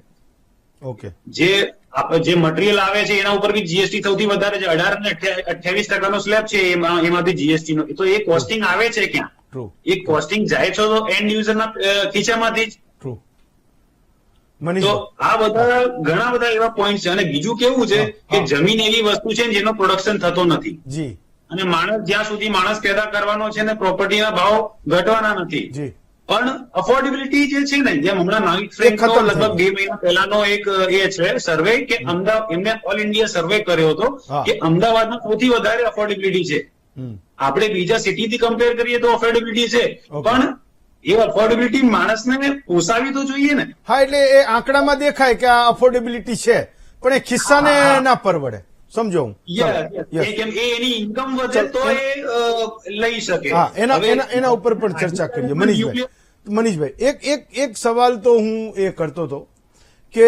ઓકે. જે મટીરિયલ આવે છે એના ઉપર બી જીએસટી સૌથી વધારે છે. 18 અને 28% સ્લેબ છે એમાંથી જીએસટી નો. તો એ કોસ્ટિંગ આવે છે ક્યાં? એ કોસ્ટિંગ જાય છે તો એન્ડ યુઝરના ખીચામાંથી જ. તો આ બધા ઘણા બધા એવા પોઈન્ટ છે. અને બીજું કેવું છે કે જમીન એવી વસ્તુ છે જેનો પ્રોડક્શન થતો નથી. જી. અને માણસ જ્યાં સુધી માણસ પેદા કરવાનો છે ને પ્રોપર્ટીના ભાવ ઘટવાના નથી. પણ અફોર્ડેબિલિટી જે છે ને, જેમ હમણાં નાવિક ફ્રેન્કનો લગભગ 2 મહિના પહેલાનો એક એ છે સર્વે કે એમને ઓલ ઇન્ડિયા સર્વે કર્યો હતો કે અમદાવાદમાં સૌથી વધારે અફોર્ડેબિલિટી છે. આપણે બીજા સિટીથી કમ્પેર કરીએ તો અફોર્ડેબિલિટી છે, પણ એ અફોર્ડેબિલિટી માણસને પોસાવી તો જોઈએ ને. હા, એટલે એ આંકડામાં દેખાય કે આ અફોર્ડેબિલિટી છે, પણ એ ખિસ્સાને ના પરવડે. સમજો હું કેમ કે એની ઇન્કમ વધે તો એ લઈ શકે. હા, એના ઉપર પણ ચર્ચા કરીએ. મનીષભાઈ, એક સવાલ તો હું એ કરતો હતો કે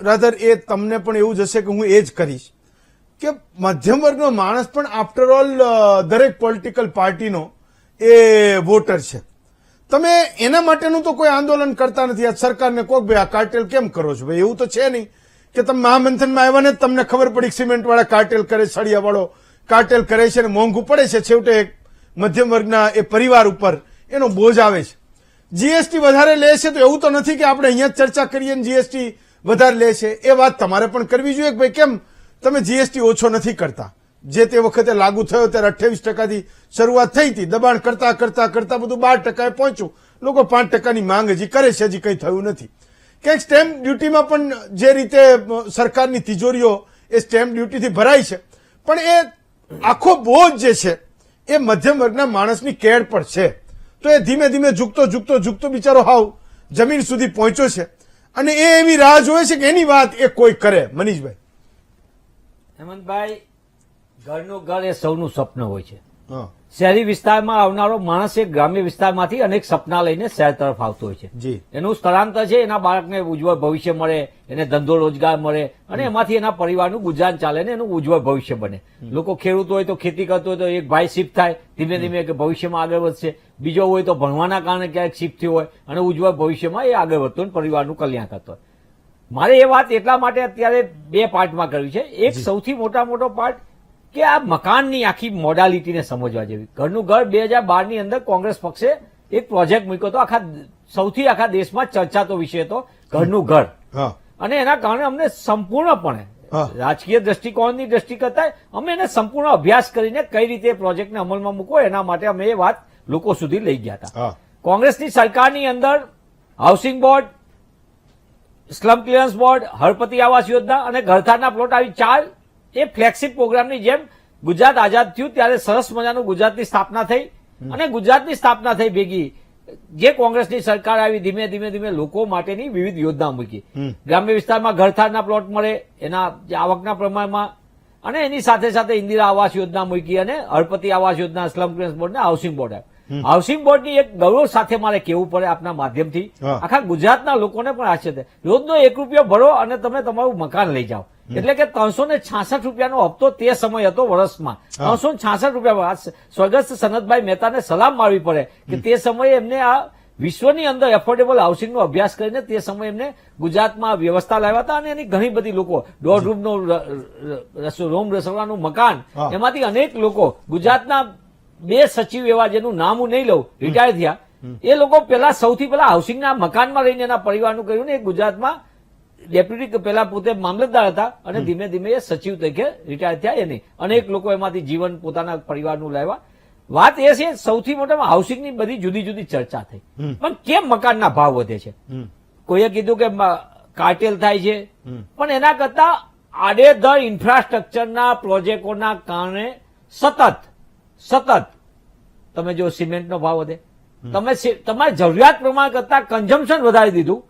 રાધર એ તમને પણ એવું જ હશે કે હું એ જ કરીશ કે મધ્યમ વર્ગનો માણસ પણ આફ્ટર ઓલ દરેક પોલિટિકલ પાર્ટીનો એ વોટર છે. તમે એના માટેનું તો કોઈ આંદોલન કરતા નથી. આ સરકારને કહો ભાઈ આ કાર્ટેલ કેમ કરો છો? ભાઈ એવું તો છે નહીં કે તમે મહામંથનમાં આવ્યા ને તમને ખબર પડી સિમેન્ટ વાળા કાર્ટેલ કરે, સળિયા વાળો કાર્ટેલ કરે છે અને મોંઘું પડે છે. છેવટે એક મધ્યમ વર્ગના એ પરિવાર ઉપર એનો બોજ આવે છે. જીએસટી વધારે લે છે તો એવું તો નથી કે આપણે અહીંયા જ ચર્ચા કરીએ ને જીએસટી વધારે લે છે. એ વાત તમારે પણ કરવી જોઈએ કે ભાઈ કેમ તમે જીએસટી ઓછો નથી કરતા. જે તે વખતે લાગુ થયો ત્યારે 28% શરૂઆત થઈ હતી. દબાણ કરતા કરતા કરતા બધું 12% પહોંચ્યું. લોકો 5%ની માંગ હજી કરે છે, હજી કંઈ થયું નથી. ક્યાંક સ્ટેમ્પ ડ્યુટીમાં પણ જે રીતે સરકારની તિજોરીઓ એ સ્ટેમ્પ ડ્યુટીથી ભરાય છે, પણ એ આખો બોજ જે છે એ મધ્યમ વર્ગના માણસની કેડ પર છે. તો એ ધીમે ધીમે ઝૂકતો બિચારો હાવ જમીન સુધી પહોંચ્યો છે અને એ એવી રાહ જોવે છે કે એની વાત એ કોઈ કરે. મનીષભાઈ. હેમંતભાઈ, ઘરનું ઘર એ સૌનું સ્વપ્ન હોય છે. શહેરી વિસ્તારમાં આવનારો માણસ એ ગ્રામ્ય વિસ્તારમાંથી અનેક સપના લઈને શહેર તરફ આવતો હોય છે. એનું સ્થળાંતર છે, એના બાળકને ઉજ્જવળ ભવિષ્ય મળે, એને ધંધો રોજગાર મળે અને એમાંથી એના પરિવારનું ગુજરાન ચાલે ને એનું ઉજ્જવળ ભવિષ્ય બને. લોકો ખેડૂત હોય તો ખેતી કરતો હોય તો એક ભાઈ શિફ્ટ થાય, ધીમે ધીમે ભવિષ્યમાં આગળ વધશે. બીજો હોય તો ભણવાના કારણે ક્યાંક શિફ્ટ થયો હોય અને ઉજ્જવળ ભવિષ્યમાં એ આગળ વધતો હોય, પરિવારનું કલ્યાણ કરતો હોય. મારે એ વાત એટલા માટે અત્યારે 2 પાર્ટમાં કરવી છે. એક સૌથી મોટો પાર્ટ કે આ મકાનની આખી મોડાલિટીને સમજવા જેવી. ઘરનું ઘર 2012ની અંદર કોંગ્રેસ પક્ષે એક પ્રોજેક્ટ મૂક્યો હતો, આખા દેશમાં ચર્ચાતો વિષય હતો ઘરનું ઘર. અને એના કારણે અમને સંપૂર્ણપણે રાજકીય દ્રષ્ટિકોણની દ્રષ્ટિ કરતા અમે એને સંપૂર્ણ અભ્યાસ કરીને કઈ રીતે પ્રોજેક્ટને અમલમાં મૂકવો એના માટે અમે એ વાત લોકો સુધી લઈ ગયા હતા. કોંગ્રેસની સરકારની અંદર housing board, slum clearance board, Halpati આવાસ યોજના અને ઘરધારના પ્લોટ આવી 4 એ ફ્લેગશિપ પ્રોગ્રામની જેમ ગુજરાત આઝાદ થયું ત્યારે સરસ મજાનું ગુજરાતની સ્થાપના થઈ. અને ગુજરાતની સ્થાપના થઈ ભેગી જે કોંગ્રેસની સરકાર આવી ધીમે ધીમે લોકો માટેની વિવિધ યોજના મૂકી. ગ્રામ્ય વિસ્તારમાં ઘરધારના પ્લોટ મળે એના આવકના પ્રમાણમાં, અને એની સાથે ઇન્દિરા આવાસ યોજના મૂકી અને હળપતિ આવાસ યોજના, સ્લમ ક્લિયરન્સ બોર્ડ ને હાઉસિંગ બોર્ડ આવ્યું. હાઉસિંગ બોર્ડની એક ગૌરવ સાથે મારે કહેવું પડે આપના માધ્યમથી, આખા ગુજરાતના લોકોને પણ આશ્ચર્ય થાય. રોજનો 1 રૂપિયો ભરો અને તમે તમારું મકાન લઈ જાઓ. એટલે કે 366 રૂપિયાનો હપ્તો તે સમય હતો વર્ષમાં. 366 રૂપિયા. સ્વર્ગસ્થ સનતભાઈ મહેતાને સલામ મારવી પડે કે તે સમયે એમને આ વિશ્વની અંદર એફોર્ડેબલ હાઉસિંગનો અભ્યાસ કરીને તે સમયે એમને ગુજરાતમાં વ્યવસ્થા લાવ્યા હતા અને એની ઘણી બધી લોકો 1.5 રૂમનું રૂમ રસોડાનું મકાન, એમાંથી અનેક લોકો ગુજરાતના 2 સચિવ એવા જેનું નામ હું નહીં લઉં, રિટાયર થયા, એ લોકો પેલા સૌથી પહેલા હાઉસિંગના મકાનમાં રહીને એના પરિવારનું કર્યું ને. ગુજરાતમાં ડેપ્યુટી પેલા પોતે મામલતદાર હતા અને ધીમે ધીમે એ સચિવ તરીકે રિટાયર થયા. એની અનેક લોકો એમાંથી જીવન પોતાના પરિવારનું લાવ્યા. વાત એ છે સૌથી મોટામાં હાઉસિંગની બધી જુદી જુદી ચર્ચા થઈ, પણ કેમ મકાનના ભાવ વધે છે? કોઈએ કીધું કે કાર્ટેલ થાય છે, પણ એના કરતા આડેધડ ઇન્ફ્રાસ્ટ્રક્ચરના પ્રોજેક્ટોના કારણે સતત તમે જો સિમેન્ટનો ભાવ વધે, તમે તમારી જરૂરિયાત પ્રમાણ કરતા કન્ઝમ્પશન વધારી દીધું,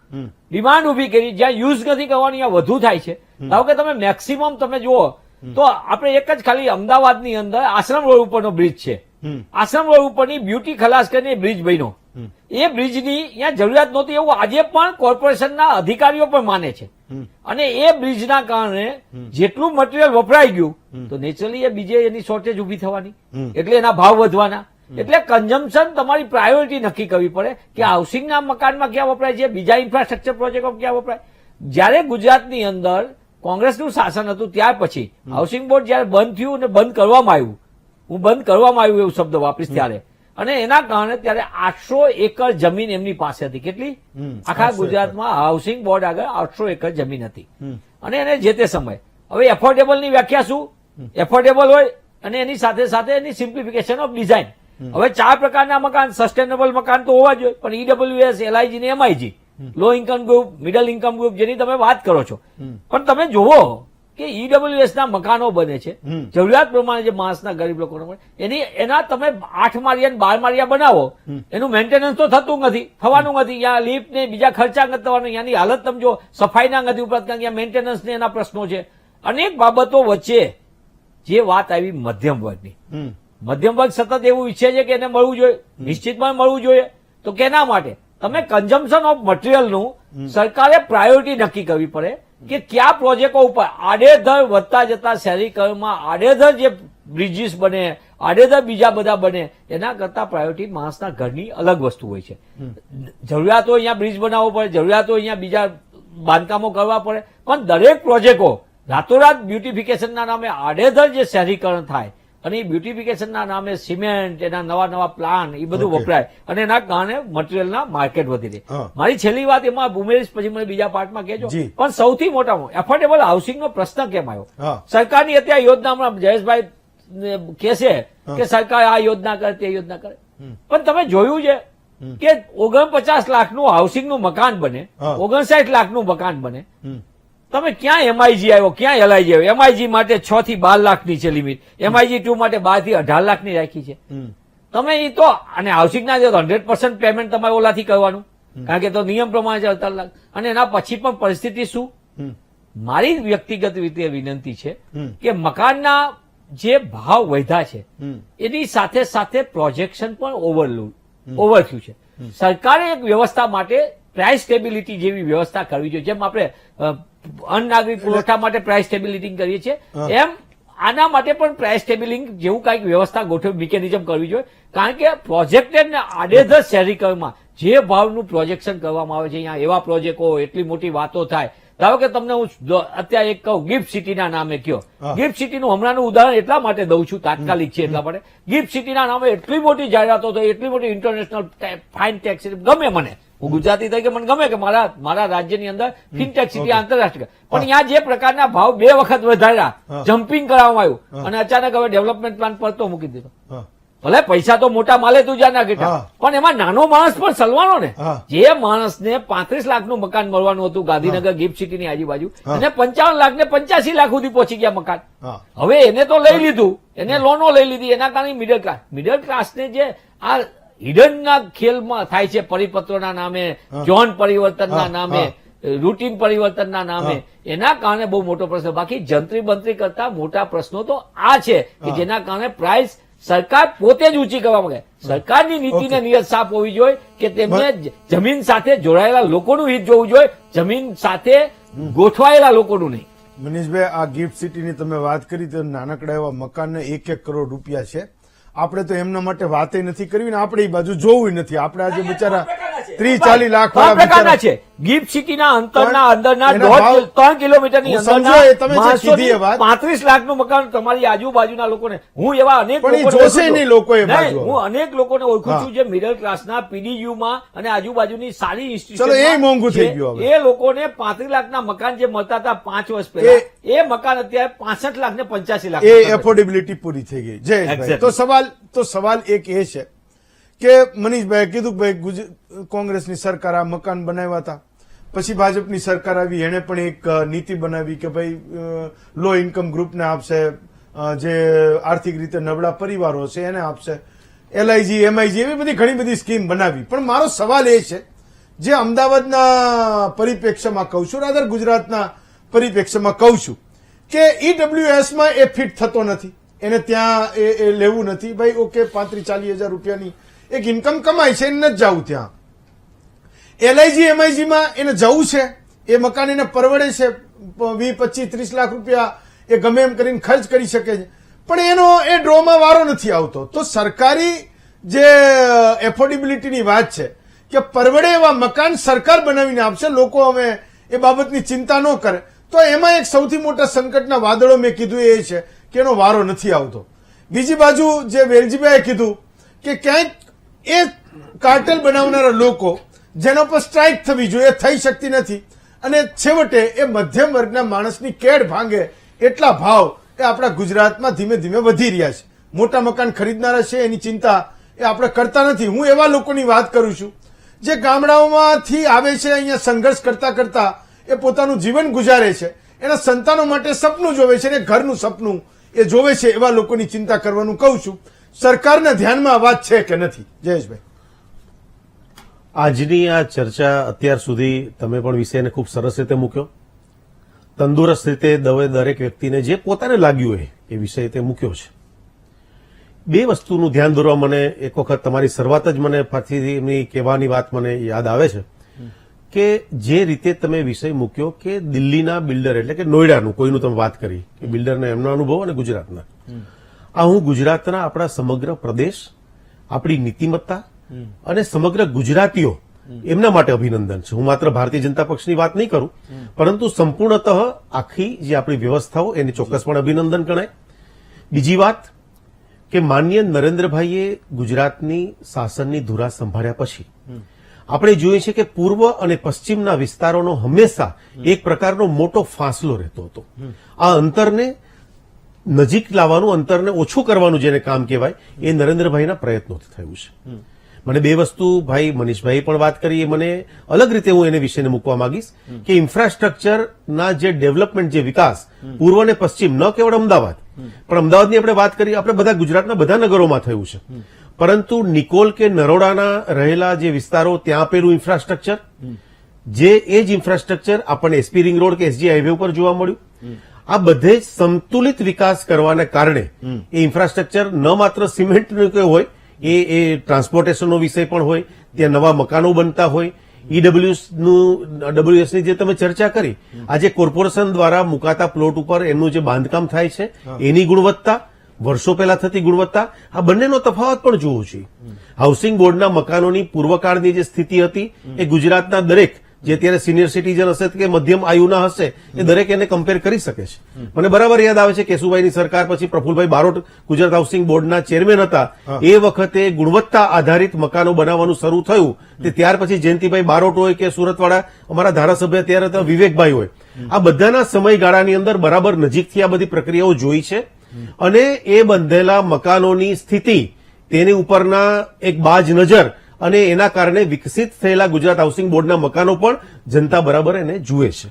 ડિમાન્ડ ઉભી કરી, જ્યાં યુઝ નથી કરવાની ત્યાં વધુ થાય છે. ધારો કે તમે મેક્સિમમ તમે જુઓ તો આપણે એક જ ખાલી અમદાવાદની અંદર આશ્રમ રોડ ઉપરનો બ્રિજ છે, આશ્રમ રોડ ઉપરની બ્યુટી ખલાસ કરીને બ્રિજ બન્યો. એ બ્રિજની અહીંયા જરૂરિયાત નહોતી એવું આજે પણ કોર્પોરેશનના અધિકારીઓ પણ માને છે. અને એ બ્રિજના કારણે જેટલું મટીરિયલ વપરાઈ ગયું તો નેચરલી એ બીજે એની શોર્ટેજ ઉભી થવાની, એટલે એના ભાવ વધવાના. એટલે કન્ઝમ્પશન તમારી પ્રાયોરિટી નક્કી કરવી પડે કે હાઉસિંગના મકાનમાં ક્યાં વપરાય છે, બીજા ઇન્ફ્રાસ્ટ્રક્ચર પ્રોજેક્ટો ક્યાં વપરાય. જ્યારે ગુજરાતની અંદર કોંગ્રેસનું શાસન હતું ત્યાર પછી હાઉસિંગ બોર્ડ જયારે બંધ થયું અને બંધ કરવામાં આવ્યું, હું બંધ કરવામાં આવ્યું એવું શબ્દ વાપરીશ ત્યારે, અને એના કારણે ત્યારે 800 એકર જમીન એમની પાસે હતી. કેટલી? આખા ગુજરાતમાં હાઉસિંગ બોર્ડ આગળ 800 એકર જમીન હતી. અને એને જે તે સમય હવે એફોર્ડેબલની વ્યાખ્યા શું? એફોર્ડેબલ હોય અને એની સાથે સાથે એની સિમ્પ્લિફિકેશન ઓફ ડિઝાઇન. હવે 4 પ્રકારના મકાન, સસ્ટેનેબલ મકાન તો હોવા જોઈએ, પણ ઈડબ્લ્યુએસ, એલઆઈજી ને MIG, low income group, middle income group, જેની તમે વાત કરો છો. પણ તમે જુઓ કે ઈડબ્લ્યુએસ ના મકાનો બને છે જરૂરિયાત પ્રમાણે, જે માણસના ગરીબ લોકોને મળે, એના તમે 8 માળિયા 12 માળિયા બનાવો, એનું મેન્ટેનન્સ તો થતું નથી, થવાનું નથી. ત્યાં લિફ્ટ ને બીજા ખર્ચા નથી થવાના, ત્યાંની હાલત તમે જો સફાઈના નથી, ઉપરાંત ત્યાં મેન્ટેનન્સ ને એના પ્રશ્નો છે. અનેક બાબતો વચ્ચે જે વાત આવી મધ્યમ વર્ગની, મધ્યમ વર્ગ સતત એવું ઈચ્છે છે કે એને મળવું જોઈએ, નિશ્ચિતમાં મળવું જોઈએ. તો કેના માટે? તમે કન્ઝમ્પશન ઓફ મટીરિયલનું સરકારે પ્રાયોરિટી નક્કી કરવી પડે કે કયા પ્રોજેક્ટો ઉપર આડેધડ વધતા જતા શહેરીકરણમાં આડેધડ જે બ્રિજીસ બને, આડેધડ બીજા બધા બને, એના કરતા પ્રાયોરિટી માણસના ઘરની અલગ વસ્તુ હોય છે. જરૂરિયાતો અહીંયા બ્રિજ બનાવવો પડે, જરૂરિયાતો અહીંયા બીજા બાંધકામો કરવા પડે, પણ દરેક પ્રોજેક્ટો રાતોરાત બ્યુટિફિકેશનના નામે આડેધડ જે શહેરીકરણ થાય અને એ બ્યુટિફિકેશનના નામે સિમેન્ટ, એના નવા પ્લાન, એ બધું વપરાય અને એના કારણે મટીરિયલના માર્કેટ વધી રહે. મારી છેલ્લી વાત એમાં ઉમેરીશ, પછી મને બીજા પાર્ટમાં કહેજો. પણ સૌથી મોટામાં એફોર્ડેબલ હાઉસિંગનો પ્રશ્ન કેમ આવ્યો? સરકારની અત્યારે યોજનામાં જયેશભાઈ કહે છે કે સરકાર આ યોજના કરે, તે યોજના કરે, પણ તમે જોયું છે કે 49 લાખનું હાઉસિંગનું મકાન બને, 59 લાખનું મકાન બને. તમે ક્યાં એમઆઈજી આવ્યો, ક્યાં એલઆઈજી આવ્યો? એમઆઈજી માટે 6 થી 12 લાખની છે લિમિટ, એમઆઈજી 2 માટે 12 થી 18 લાખની રાખી છે. તમે એ તો અને હાઉસિંગના 100% પેમેન્ટ તમારે ઓલાથી કરવાનું, કારણ કે તો નિયમ પ્રમાણે 18 લાખ. અને એના પછી પણ પરિસ્થિતિ શું? મારી વ્યક્તિગત રીતે વિનંતી છે કે મકાનના જે ભાવ વધ્યા છે એની સાથે સાથે પ્રોજેક્શન પણ ઓવર થયું છે. સરકારે એક વ્યવસ્થા માટે પ્રાઇસ સ્ટેબિલિટી જેવી વ્યવસ્થા કરવી જોઈએ. જેમ આપણે અન્ન નાગરિક પુરવઠા માટે પ્રાઇસ સ્ટેબિલિટી કરીએ છીએ, એમ આના માટે પણ પ્રાઇસ સ્ટેબિલિટી જેવું કઈક વ્યવસ્થા ગોઠવ મિકેનિઝમ કરવી જોઈએ. કારણ કે પ્રોજેક્ટેડ ને આડેધડ શહેરીકરણમાં જે ભાવનું પ્રોજેક્શન કરવામાં આવે છે, અહીંયા એવા પ્રોજેક્ટો, એટલી મોટી વાતો થાય. ધારો કે તમને હું અત્યારે એક કહું, ગિફ્ટ સિટીના નામે કયો, ગિફ્ટ સિટીનું હમણાંનું ઉદાહરણ એટલા માટે દઉં છું, તાત્કાલિક છે એટલા માટે. ગિફ્ટ સિટીના નામે એટલી મોટી જાહેરાતો થઈ, એટલી મોટી ઇન્ટરનેશનલ ફાઇન ટેક્સ, ગમે મને, હું ગુજરાતી તરીકે મને ગમે કે મારા રાજ્યની અંદર ફિનટેક સિટી આંતરરાષ્ટ્રીય, પણ અહીંયા જે પ્રકારના ભાવ 2 વખત વધાર્યા, જમ્પિંગ કરવામાં આવ્યું અને અચાનક હવે ડેવલપમેન્ટ પ્લાન પડતો મૂકી દીધો. ભલે પૈસા તો મોટા માલે તું જા ના કેટલા, પણ એમાં નાનો માણસ પણ સલવાનો ને. જે માણસને 35 લાખનું મકાન મળવાનું હતું ગાંધીનગર ગિફ્ટ સિટીની આજુબાજુ, એને 55 લાખ ને 85 લાખ સુધી પહોંચી ગયા મકાન. હવે એને તો લઈ લીધું, એને લોનો લઈ લીધી, એના કારણે મિડલ ક્લાસને જે આ હિડનના ખેલમાં થાય છે, પરિપત્રોના નામે, ઝોન પરિવર્તનના નામે, રૂટીન પરિવર્તનના નામે, એના કારણે બહુ મોટો પ્રશ્ન. બાકી જંત્રી બંત્રી કરતા મોટા પ્રશ્નો તો આ છે કે જેના કારણે પ્રાઇસ સરકાર પોતે જ ઊંચી કરવા માંગે. સરકારની નીતિને નિયત સાફ હોવી જોઈએ કે તેમને જમીન સાથે જોડાયેલા લોકોનું હિત જોવું જોઈએ, જમીન સાથે ગોઠવાયેલા લોકોનું નહીં. મનીષભાઈ, આ ગિફ્ટ સિટીની તમે વાત કરી તો નાનકડા એવા મકાનને 1-1 કરોડ રૂપિયા છે. આપણે તો એમના માટે વાતે નથી કરવી ને આપણે એ બાજુ જોવું નથી. આપણે આજે બિચારા 30-40 લાખ ત્રણ પ્રકારના વાળા છે. ગિફ્ટ સિટીના અંતરના પણ અંદરના એના ભાવ- 3 કિલોમીટરની હું સમજો એ તમે જે કીધી એ વાત. 35 લાખનું મકાન તમારી આજુબાજુના લોકોને, હું એવા અનેક પણ એ લોકોને જોશે ઓળખું છું. નહીં લોકો એ નહીં, બાજુ. હું અનેક લોકોને ઓળખું હા. છું જે મિડલ ક્લાસના પીડીયુમાં અને આજુબાજુની સારી ચલો, ઇન્સ્ટિટ્યુશનમાં એ મોંઘું થઈ છે. ગયું હવે. એ લોકોને 35 લાખના મકાન જે મળતા હતા 5 વર્ષ પહેલા, એ મકાન અત્યારે 65 લાખ ને 85 લાખ એ એફોર્ડેબિલિટી પૂરી થઈ ગઈ. જયેશભાઈ, Exactly. તો સવાલ એક એ છે કે મનીષભાઈ કીધું કે ભાઈ કોંગ્રેસની સરકાર આ મકાન બનાવ્યા હતા, પછી ભાજપની સરકાર આવી, એને પણ એક નીતિ બનાવી કે ભાઈ લો ઇન્કમ ગ્રુપને આપશે, જે આર્થિક રીતે નબળા પરિવારો છે એને આપશે, LIG, MIG એવી બધી ઘણી બધી સ્કીમ બનાવી. પણ મારો સવાલ એ છે, જે અમદાવાદના પરિપ્રેક્ષ્યમાં કહું છું, રાધર ગુજરાતના પરિપ્રેક્ષ્યમાં કહું છું કે EWS માં એ ફિટ થતો નથી, એને ત્યાં એ લેવું નથી. ભાઈ ઓકે, 35-40 હજાર રૂપિયાની એક ઇન્કમ કમાય છે, એને નથી જવું ત્યાં. LIG, MIG માં એને જવું છે, એ મકાન એને પરવડે છે, 20, 25, 30 લાખ રૂપિયા એ ગમે એમ કરીને ખર્ચ કરી શકે છે, પણ એનો એ ડ્રોમાં વારો નથી આવતો. તો સરકારી જે એફોર્ડેબિલિટીની વાત છે કે પરવડે એવા મકાન સરકાર બનાવીને આપશે, લોકો હવે એ બાબતની ચિંતા ન કરે, તો એમાં એક સૌથી મોટા સંકટના વાદળો મેં કીધું એ છે કે એનો વારો નથી આવતો. બીજી બાજુ જે વેલજીભાઈએ કીધું કે ક્યાંક એ કાર્ટેલ બનાવનારા લોકો જેના પર સ્ટ્રાઇક થવી જોઈએ થઈ શકતી નથી, અને છેવટે એ મધ્યમ વર્ગના માણસની કેડ ભાંગે એટલા ભાવ એ આપણા ગુજરાતમાં ધીમે ધીમે વધી રહ્યા છે. મોટા મકાન ખરીદનારા છે એની ચિંતા એ આપણે કરતા નથી. હું એવા લોકોની વાત કરું છું જે ગામડાઓમાંથી આવે છે, અહીંયા સંઘર્ષ કરતા કરતા એ પોતાનું જીવન ગુજારે છે, એના સંતાનો માટે સપનું જોવે છે, અને ઘરનું સપનું એ જોવે છે. એવા લોકોની ચિંતા કરવાનું કહું છું. સરકારના ધ્યાનમાં આ વાત છે કે નથી? જયેશભાઈ, આજની આ ચર્ચા અત્યાર સુધી તમે પણ વિષયને ખૂબ સરસ રીતે મૂક્યો, તંદુરસ્ત રીતે દરેક વ્યક્તિને જે પોતાને લાગ્યું હોય એ વિષય તે મૂક્યો છે. બે વસ્તુનું ધ્યાન દોરવા મને એક વખત તમારી શરૂઆત જ મને પાછી એમની કહેવાની વાત મને યાદ આવે છે કે જે રીતે તમે વિષય મૂક્યો કે દિલ્હીના બિલ્ડર એટલે કે નોઈડાનું કોઈનું તમે વાત કરી કે બિલ્ડરને એમનો અનુભવ અને ગુજરાતના, આ હું ગુજરાતના આપણા સમગ્ર પ્રદેશ, આપણી નીતિમત્તા અને સમગ્ર ગુજરાતીઓ એમના માટે અભિનંદન છે. હું માત્ર ભારતીય જનતા પક્ષની વાત નહીં કરું, પરંતુ સંપૂર્ણતઃ આખી જે આપણી વ્યવસ્થાઓ એને ચોક્કસપણે અભિનંદન ગણાય. બીજી વાત કે માનનીય નરેન્દ્રભાઈએ ગુજરાતની શાસનની ધુરા સંભાળ્યા પછી આપણે જોઈએ છે કે પૂર્વ અને પશ્ચિમના વિસ્તારોનો હંમેશા એક પ્રકારનો મોટો ફાસલો રહેતો હતો. આ અંતરને નજીક લાવવાનું, અંતરને ઓછું કરવાનું જેને કામ કહેવાય, એ નરેન્દ્રભાઈના પ્રયત્નોથી થયું છે. મને બે વસ્તુ ભાઈ મનીષભાઈ પણ વાત કરી, એ મને અલગ રીતે હું એને વિષયને મૂકવા માંગીશ કે ઇન્ફ્રાસ્ટ્રક્ચરના જે ડેવલપમેન્ટ, જે વિકાસ પૂર્વ અને પશ્ચિમ, ન કેવળ અમદાવાદ પણ અમદાવાદની આપણે વાત કરી, આપણે બધા ગુજરાતના બધા નગરોમાં થયું છે, પરંતુ નિકોલ કે નરોડાના રહેલા જે વિસ્તારો ત્યાં આપેલું ઇન્ફ્રાસ્ટ્રક્ચર, જે એ જ ઇન્ફ્રાસ્ટ્રક્ચર આપણને એસપી રિંગ રોડ કે SG હાઈવે ઉપર જોવા મળ્યું. આ બધે જ સંતુલિત વિકાસ કરવાને કારણે એ ઇન્ફ્રાસ્ટ્રક્ચર ન માત્ર સિમેન્ટનું કે હોય, એ ટ્રાન્સપોર્ટેશનનો વિષય પણ હોય, ત્યાં નવા મકાનો બનતા હોય, EWS ની જે તમે ચર્ચા કરી, આજે કોર્પોરેશન દ્વારા મુકાતા પ્લોટ ઉપર એનું જે બાંધકામ થાય છે એની ગુણવત્તા, વર્ષો પહેલા થતી ગુણવત્તા, આ બંનેનો તફાવત પણ જોવો જોઈએ. હાઉસિંગ બોર્ડના મકાનોની પૂર્વકાળની જે સ્થિતિ હતી એ ગુજરાતના દરેક જે અત્યારે સિનિયર સિટીઝન હશે કે મધ્યમ આયુના હશે એ દરેક એને કમ્પેર કરી શકે છે. મને બરાબર યાદ આવે છે કેશુભાઈની સરકાર પછી પ્રફુલભાઈ બારોટ ગુજરાત હાઉસિંગ બોર્ડના ચેરમેન હતા, એ વખતે ગુણવત્તા આધારિત મકાનો બનાવવાનું શરૂ થયું. તે ત્યાર પછી જયંતિભાઈ બારોટ હોય કે સુરતવાળા અમારા ધારાસભ્ય ત્યારે હતા વિવેકભાઈ હોય, આ બધાના સમયગાળાની અંદર બરાબર નજીકથી આ બધી પ્રક્રિયાઓ જોઈ છે, અને એ બંધેલા મકાનોની સ્થિતિ, તેની ઉપરના એક બાજ નજર અને એના કારણે વિકસિત થયેલા ગુજરાત હાઉસિંગ બોર્ડના મકાનો પણ જનતા બરાબર એને જુએ છે.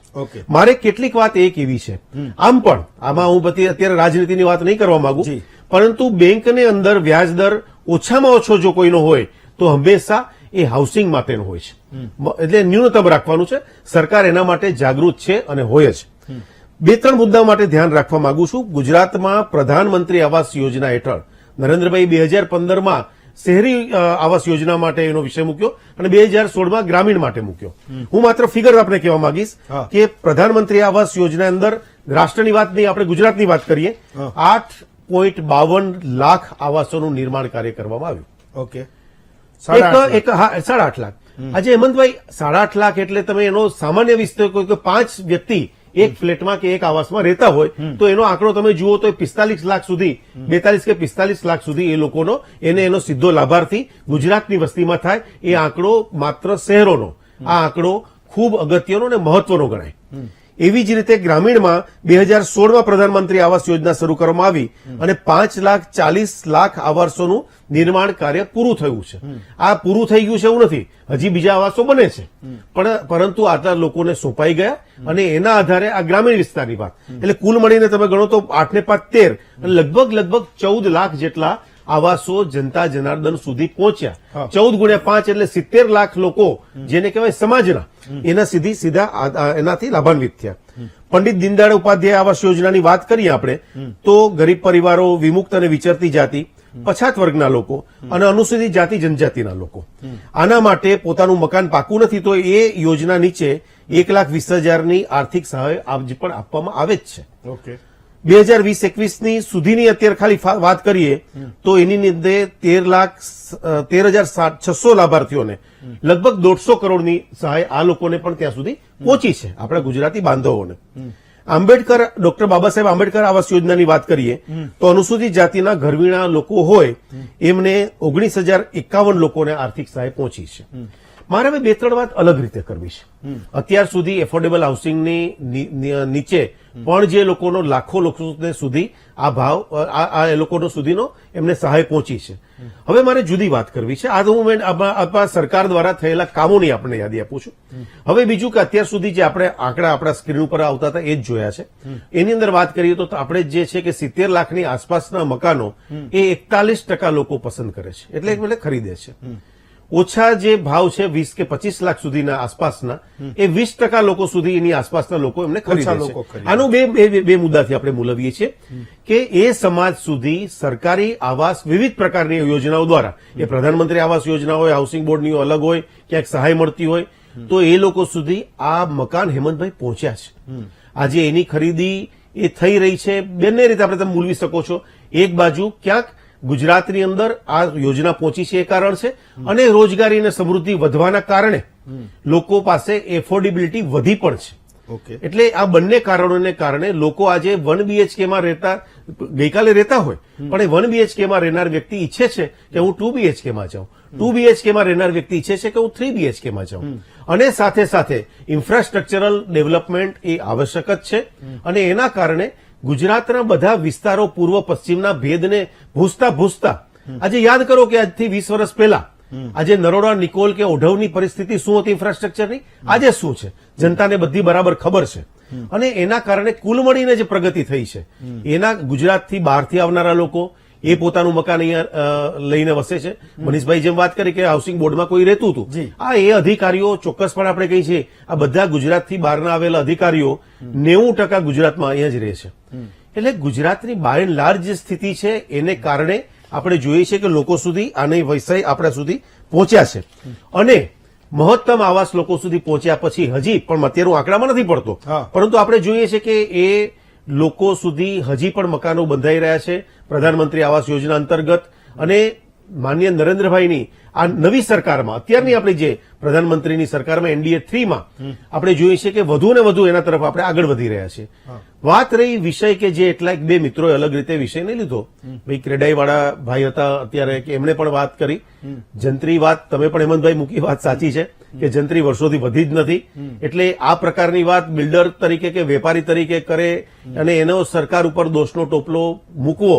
મારે કેટલીક વાત એક એવી છે, આમ પણ આમાં હું અત્યારે રાજનીતિની વાત નહીં કરવા માંગુ, પરંતુ બેંકની અંદર વ્યાજ દર ઓછામાં ઓછો જો કોઈનો હોય તો હંમેશા એ હાઉસિંગ માટેનો હોય છે, એટલે ન્યૂનતમ રાખવાનું છે. સરકાર એના માટે જાગૃત છે અને હોય જ. બે ત્રણ મુદ્દા માટે ધ્યાન રાખવા માંગુ છું. ગુજરાતમાં પ્રધાનમંત્રી આવાસ યોજના હેઠળ નરેન્દ્રભાઈ 2015માં શહેરી આવાસ યોજના માટે એનો વિષય મૂક્યો અને 2016માં ગ્રામીણ માટે મૂક્યો. હું માત્ર ફિગર આપણે કહેવા માંગીશ કે પ્રધાનમંત્રી આવાસ યોજના અંદર રાષ્ટ્રની વાત નહીં, આપણે ગુજરાતની વાત કરીએ. 8.52 લાખ આવાસોનું નિર્માણ કાર્ય કરવામાં આવ્યું. ઓકે. એક 8.5 લાખ. આજે હેમંતભાઈ 8.5 લાખ એટલે તમે એનો સામાન્ય વિસ્તાર કોઈ 5 વ્યક્તિ એક ફ્લેટમાં કે એક આવાસમાં રહેતા હોય તો એનો આંકડો તમે જુઓ તો 45 લાખ સુધી 42 કે 45 લાખ સુધી એ લોકોનો એનો સીધો લાભાર્થી ગુજરાતની વસ્તીમાં થાય. એ આંકડો માત્ર શહેરોનો આ આંકડો ખૂબ અગત્યનો અને મહત્વનો ગણાય. એવી જ રીતે ગ્રામીણમાં 2016માં પ્રધાનમંત્રી આવાસ યોજના શરૂ કરવામાં આવી અને 5,40,00,000 આવાસોનું નિર્માણ કાર્ય પૂરું થયું છે. આ પૂરું થઈ ગયું છે એવું નથી, હજી બીજા આવાસો બને છે, પરંતુ આટલા લોકોને સોંપાઈ ગયા અને એના આધારે આ ગ્રામીણ વિસ્તારની વાત એટલે કુલ મળીને તમે ગણો તો 8 ને 5 13 અને લગભગ 14 લાખ જેટલા આવાસો જનતા જનાર્દન સુધી પહોંચ્યા. 14 × 5 એટલે 70 લાખ લોકો જેને કહેવાય સમાજના એના સીધા એનાથી લાભાન્વિત થયા. પંડિત દીનદયાળ ઉપાધ્યાય આવાસ યોજનાની વાત કરીએ આપણે તો ગરીબ પરિવારો, વિમુક્ત અને વિચરતી જાતિ, પછાત વર્ગના લોકો અને અનુસૂચિત જાતિ જનજાતિના લોકો આના માટે પોતાનું મકાન પાકું નથી તો એ યોજના નીચે 1,20,000ની આર્થિક સહાય પણ આપવામાં આવે જ છે. ઓકે. 2020-21ની સુધીની અત્યારે ખાલી વાત કરીએ તો એની અંદર 13,600 લાભાર્થીઓને લગભગ 150 કરોડની સહાય આ લોકોને પણ ત્યાં સુધી પહોંચી છે, આપણા ગુજરાતી બાંધવોને. ડોક્ટર બાબા સાહેબ આંબેડકર આવાસ યોજનાની વાત કરીએ તો અનુસૂચિત જાતિના ઘરવીણા લોકો હોય એમને 19,051 લોકોને આર્થિક સહાય પહોંચી છે. મારે હવે 2-3 વાત અલગ રીતે કરવી છે. અત્યાર સુધી એફોર્ડેબલ હાઉસિંગની નીચે પણ જે લોકોનો લાખો લોકોને સુધી આ ભાવ એ લોકોનો સુધીનો એમને સહાય પહોંચી છે. હવે મારે જુદી વાત કરવી છે. આ તો હું સરકાર દ્વારા થયેલા કામોની આપણે યાદી આપું છું. હવે બીજું કે અત્યાર સુધી જે આપણે આંકડા આપણા સ્ક્રીન ઉપર આવતા હતા એ જ જોયા છે. એની અંદર વાત કરીએ તો આપણે જે છે કે 70 લાખની આસપાસના મકાનો એ 41% લોકો પસંદ કરે છે, એટલે ખરીદે છે. ઓછા જે ભાવ છે 20 કે 25 લાખ સુધીના આસપાસના એ 20% લોકો સુધી એની આસપાસના લોકો એમને ખરીદે છે. આનું બે મુદ્દાથી આપણે મૂલવીએ છીએ કે એ સમાજ સુધી સરકારી આવાસ વિવિધ પ્રકારની યોજનાઓ દ્વારા એ પ્રધાનમંત્રી આવાસ યોજના હોય, હાઉસિંગ બોર્ડની અલગ હોય, ક્યાંક સહાય મળતી હોય તો એ લોકો સુધી આ મકાન હેમંતભાઈ પહોંચ્યા છે. આજે એની ખરીદી એ થઈ રહી છે. બંને રીતે આપણે તમે મૂલવી શકો છો. એક બાજુ ક્યાંક ગુજરાતની અંદર આ યોજના પહોંચી છે એ કારણ છે અને રોજગારી અને સમૃદ્ધિ વધવાના કારણે લોકો પાસે એફોર્ડેબિલિટી વધી પણ છે. એટલે આ બંને કારણોને કારણે લોકો આજે 1 BHKમાં રહેતા ગઈકાલે રહેતા હોય પણ એ 1 BHKમાં રહેનાર વ્યક્તિ ઈચ્છે છે કે હું 2 BHKમાં જાઉં, 2 BHKમાં રહેનાર વ્યક્તિ ઈચ્છે છે કે હું 3 BHKમાં જાઉં. અને સાથે સાથે ઇન્ફ્રાસ્ટ્રક્ચરલ ડેવલપમેન્ટ એ આવશ્યક જ છે અને એના કારણે ગુજરાતના બધા વિસ્તારો પૂર્વ પશ્ચિમના ભેદને ભૂસતા આજે યાદ કરો કે આજથી 20 વર્ષ પહેલા આજે નરોડા, નિકોલ કે ઓઢવની પરિસ્થિતિ શું હતી ઇન્ફ્રાસ્ટ્રક્ચરની, આજે શું છે જનતાને બધી બરાબર ખબર છે. અને એના કારણે કુલ મળીને જે પ્રગતિ થઈ છે એના ગુજરાતથી બહારથી આવનારા લોકો એ પોતાનું મકાન અહીંયા લઈને વસે છે. મનીષભાઈ જેમ વાત કરી કે હાઉસિંગ બોર્ડમાં કોઈ રહેતું હતું, એ અધિકારીઓ ચોક્કસપણે આપણે કહી છીએ આ બધા ગુજરાતથી બહારના આવેલા અધિકારીઓ 90% ગુજરાતમાં અહીંયા જ રહે છે. એટલે ગુજરાતની બાય એન્ડ લાર્જ જે સ્થિતિ છે એને કારણે આપણે જોઈએ છીએ કે લોકો સુધી આની વિષય આપણા સુધી પહોંચ્યા છે અને મહત્તમ આવાસ લોકો સુધી પહોંચ્યા પછી હજી પણ અત્યારે આંકડામાં નથી પડતો પરંતુ આપણે જોઈએ છીએ કે એ લોકો સુધી હજી પણ મકાનો બંધાઈ રહ્યા છે પ્રધાનમંત્રી આવાસ યોજના અંતર્ગત. અને માનનીય નરેન્દ્રભાઈની આ નવી સરકારમાં અત્યારની આપણી જે પ્રધાનમંત્રીની સરકારમાં NDA 3માં આપણે જોઈએ છીએ કે વધુ ને વધુ એના તરફ આપણે આગળ વધી રહ્યા છીએ. વાત રહી વિષય કે જે એટલા બે મિત્રોએ અલગ રીતે વિષય નહીં લીધો, ભાઈ ક્રેડાઈવાળા ભાઈ હતા અત્યારે કે એમણે પણ વાત કરી જંત્રી વાત તમે પણ હેમંતભાઈ મૂકી વાત સાચી છે કે જંત્રી વર્ષોથી વધી જ નથી. એટલે આ પ્રકારની વાત બિલ્ડર તરીકે કે વેપારી તરીકે કરે અને એનો સરકાર ઉપર દોષનો ટોપલો મૂકવો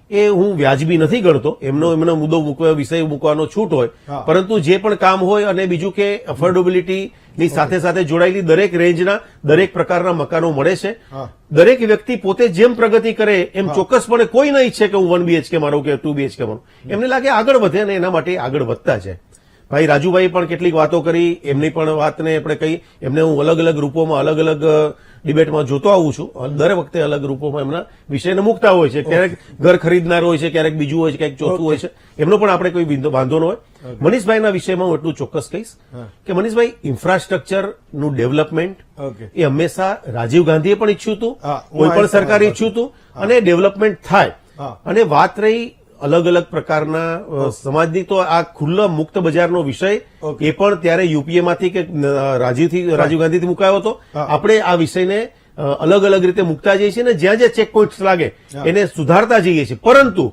એ હું વ્યાજબી નથી ગણતો. એમનો મુદ્દો મૂકવો, વિષય મૂકવાનો છૂટ હોય, પરંતુ જે પણ કામ હોય અને બીજું કે અફોર્ડેબિલિટીની સાથે સાથે જોડાયેલી દરેક રેન્જના દરેક પ્રકારના મકાનો મળે છે. દરેક વ્યક્તિ પોતે જેમ પ્રગતિ કરે એમ ચોક્કસપણે કોઈ નહીં ઈચ્છે કે હું 1 BHK મારું કે 2 BHK મારું. એમને લાગે આગળ વધે અને એના માટે આગળ વધતા જાય. ભાઈ રાજુભાઈ પણ કેટલીક વાતો કરી, એમની પણ વાતને આપણે કહી, એમને હું અલગ અલગ રૂપોમાં અલગ અલગ ડિબેટમાં જોતો આવું છું. દર વખતે અલગ રૂપોમાં એમના વિષયને મૂકતા હોય છે. ક્યારેક ઘર ખરીદનાર હોય છે, ક્યારેક બીજું હોય છે, ક્યારેક ચોથું હોય છે. એમનો પણ આપણે કોઈ વાંધો ન હોય. મનીષભાઈના વિષયમાં હું એટલું ચોક્કસ કહીશ કે મનીષભાઈ, ઇન્ફ્રાસ્ટ્રક્ચરનું ડેવલપમેન્ટ એ હંમેશા રાજીવ ગાંધીએ પણ ઈચ્છ્યું હતું, કોઈ પણ સરકારે ઈચ્છ્યું હતું, અને ડેવલપમેન્ટ થાય. અને વાત રહી અલગ અલગ પ્રકારના સમાજની, તો આ ખુલ્લા મુક્ત બજારનો વિષય એ પણ ત્યારે યુપીએમાંથી કે રાજીવ ગાંધીથી મુકાયો હતો. આપણે આ વિષયને અલગ અલગ રીતે મૂકતા જઈએ છીએ, અને જ્યાં જ્યાં ચેક પોઇન્ટ્સ લાગે એને સુધારતા જઈએ છીએ. પરંતુ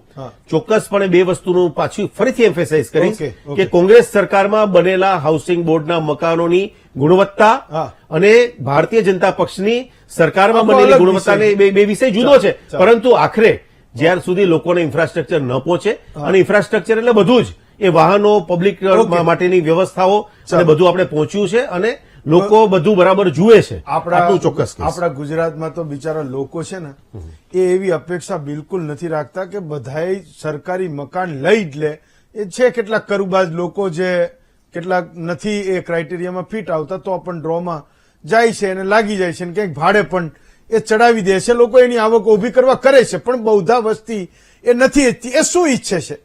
ચોક્કસપણે બે વસ્તુનું પાછું ફરીથી એમ્ફેસાઇઝ કરીશ કે કોંગ્રેસ સરકારમાં બનેલા હાઉસિંગ બોર્ડના મકાનોની ગુણવત્તા અને ભારતીય જનતા પક્ષની સરકારમાં બનેલી ગુણવત્તાને બે વિષય જુદો છે. પરંતુ આખરે જ્યાર સુધી લોકોને ઇન્ફ્રાસ્ટ્રક્ચર ન પહોંચે, અને ઇન્ફ્રાસ્ટ્રક્ચર એટલે બધું જ એ વાહનો, પબ્લિક માટેની વ્યવસ્થાઓ અને બધું આપણે પહોંચ્યું છે, અને લોકો બધું બરાબર જુએ છે. આટલું ચોક્કસ કહીશ. આપણા ગુજરાતમાં તો બિચારા લોકો છે ને, એ એવી અપેક્ષા બિલકુલ નથી રાખતા કે બધાએ સરકારી મકાન લઈ જ લે. એ છે કેટલાક કરુબાજ લોકો જે કેટલાક નથી એ ક્રાઇટેરિયામાં ફિટ આવતા, તો પણ ડ્રોમાં જાય છે અને લાગી જાય છે, અને કંઈક ભાડે પણ એ ચડાવી દે છે. લોકો એની આવક ઉભી કરવા કરે છે, પણ બહુધા વસ્તી એ નથી ઈચ્છતી. એ શું ઈચ્છે છે